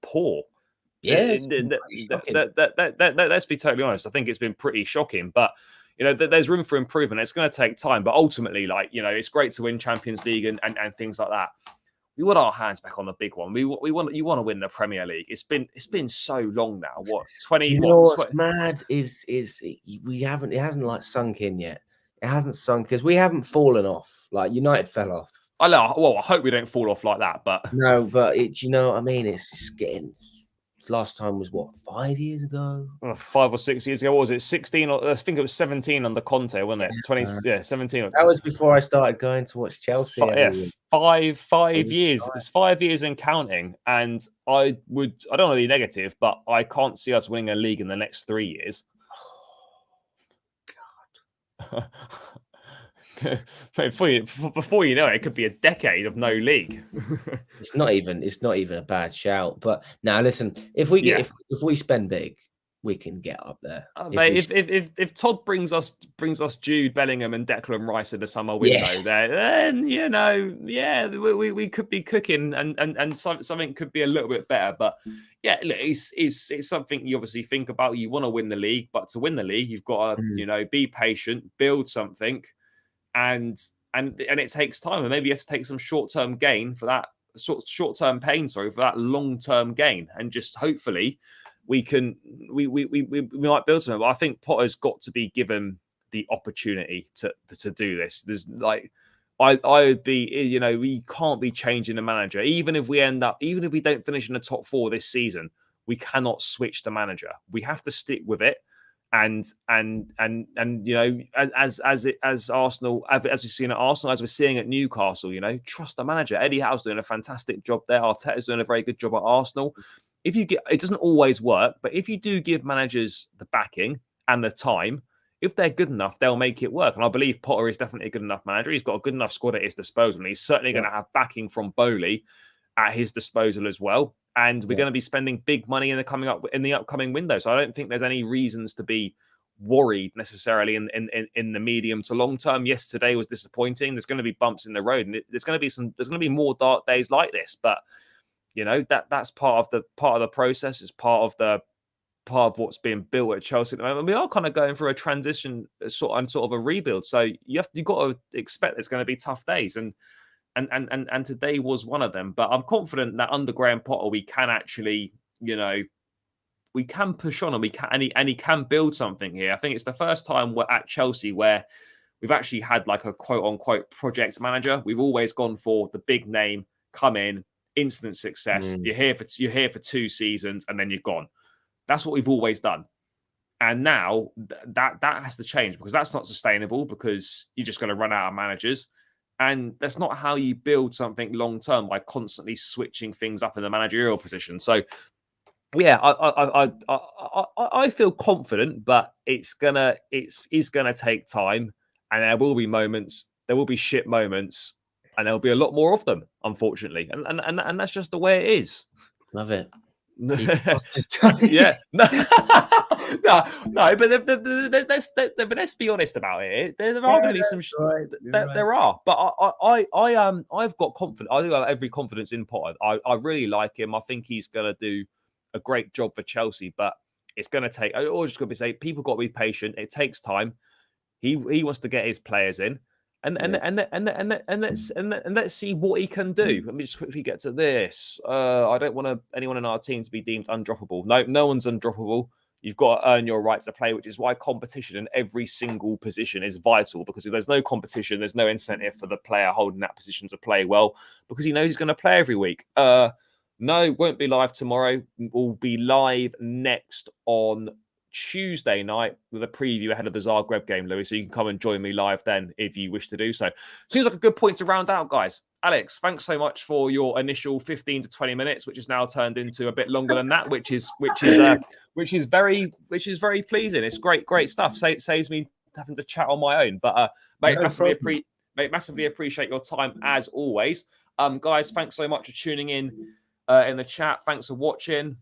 poor. Yeah, let's be totally honest. I think it's been pretty shocking, but there's room for improvement. It's going to take time, but ultimately, it's great to win Champions League and things like that. We want our hands back on the big one. You want to win the Premier League. It's been so long now. What 20? You know what's mad is it hasn't like sunk in yet. It hasn't sunk because we haven't fallen off. Like United fell off. I hope we don't fall off like that. But no, but you know what I mean. It's just getting. Last time was what, 5 years ago? 5 or 6 years ago. What was it? 16? I think it was 17 under Conte, wasn't it? 20? 17. That was before I started going to watch Chelsea. 5 years. It's 5 years and counting. And I don't want to be negative, but I can't see us winning a league in the next 3 years. Oh, God. Before you know it, it could be a decade of no league. It's not even a bad shout. But now listen, if we spend big, we can get up there. Mate, if Todd brings us Jude Bellingham and Declan Rice in the summer window, then we could be cooking, and something could be a little bit better. But yeah, look, it's something you obviously think about. You want to win the league, but to win the league, you've got to be patient, build something. And it takes time, and maybe you have to take some short-term gain for that short-term pain, for that long-term gain, and just hopefully we might build something. But I think Potter's got to be given the opportunity to do this. There's I would be, we can't be changing the manager, even if we don't finish in the top 4 this season. We cannot switch the manager. We have to stick with it. And as Arsenal, as we've seen at Arsenal, as we're seeing at Newcastle, trust the manager. Eddie Howe's doing a fantastic job there. Arteta's doing a very good job at Arsenal. It doesn't always work, but if you do give managers the backing and the time, if they're good enough, they'll make it work. And I believe Potter is definitely a good enough manager. He's got a good enough squad at his disposal, and he's certainly going to have backing from Bowley at his disposal as well. And we're going to be spending big money in the upcoming window. So I don't think there's any reasons to be worried necessarily in the medium to long term. Yes, today was disappointing. There's going to be bumps in the road, and there's going to be more dark days like this. But that's part of the process. It's part of what's being built at Chelsea at the moment. We are kind of going through a transition sort of a rebuild. So you've got to expect there's going to be tough days, and today was one of them. But I'm confident that under Graham Potter we can actually, we can push on, and he can build something here. I think it's the first time we're at Chelsea where we've actually had like a quote unquote project manager. We've always gone for the big name, come in, instant success. You're here for 2 seasons, and then you're gone. That's what we've always done. And now that has to change, because that's not sustainable, because you're just going to run out of managers. And that's not how you build something long-term, by constantly switching things up in the managerial position. So, yeah, I feel confident, but it's gonna take time, and there will be moments, there will be shit moments, and there'll be a lot more of them, unfortunately. And that's just the way it is. Love it. Yeah. no, but let's be honest about it. There are going to be some. Right, there are, but I've got confidence. I do have every confidence in Potter. I really like him. I think he's going to do a great job for Chelsea, but it's going to take. I always got to say, people got to be patient. It takes time. He wants to get his players in. And let's see what he can do. Let me just quickly get to this. I don't want anyone in our team to be deemed undroppable. No one's undroppable. You've got to earn your right to play, which is why competition in every single position is vital. Because if there's no competition, there's no incentive for the player holding that position to play well, because he knows he's going to play every week. No, won't be live tomorrow. We'll be live next on Tuesday night with a preview ahead of the Zagreb game, Louis. So you can come and join me live then if you wish to do so. Seems like a good point to round out, guys. Alex, thanks so much for your initial 15 to 20 minutes, which has now turned into a bit longer than that, which is very pleasing. It's great stuff. Saves me having to chat on my own. But mate, massively appreciate your time as always. Guys, thanks so much for tuning in the chat. Thanks for watching.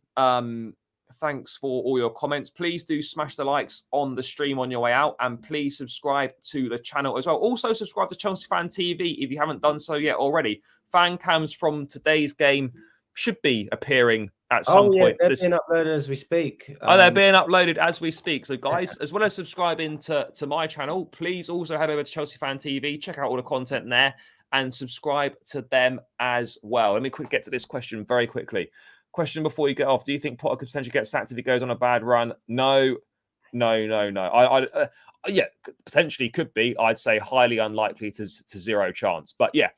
Thanks for all your comments. Please do smash the likes on the stream on your way out, and please subscribe to the channel as well. Also, subscribe to Chelsea Fan TV if you haven't done so yet already. Fan cams from today's game should be appearing at some point. They're being uploaded as we speak. They're being uploaded as we speak. So, guys, as well as subscribing to my channel, please also head over to Chelsea Fan TV, check out all the content there, and subscribe to them as well. Let me get to this question very quickly. Question before you get off: do you think Potter could potentially get sacked if he goes on a bad run? No. Yeah, potentially could be. I'd say highly unlikely to zero chance. But yeah,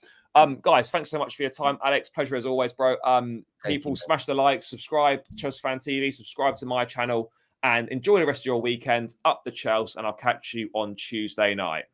guys, thanks so much for your time, Alex. Pleasure as always, bro. People, smash the like, subscribe to Chelsea Fan TV, subscribe to my channel, and enjoy the rest of your weekend. Up the Chelsea, and I'll catch you on Tuesday night.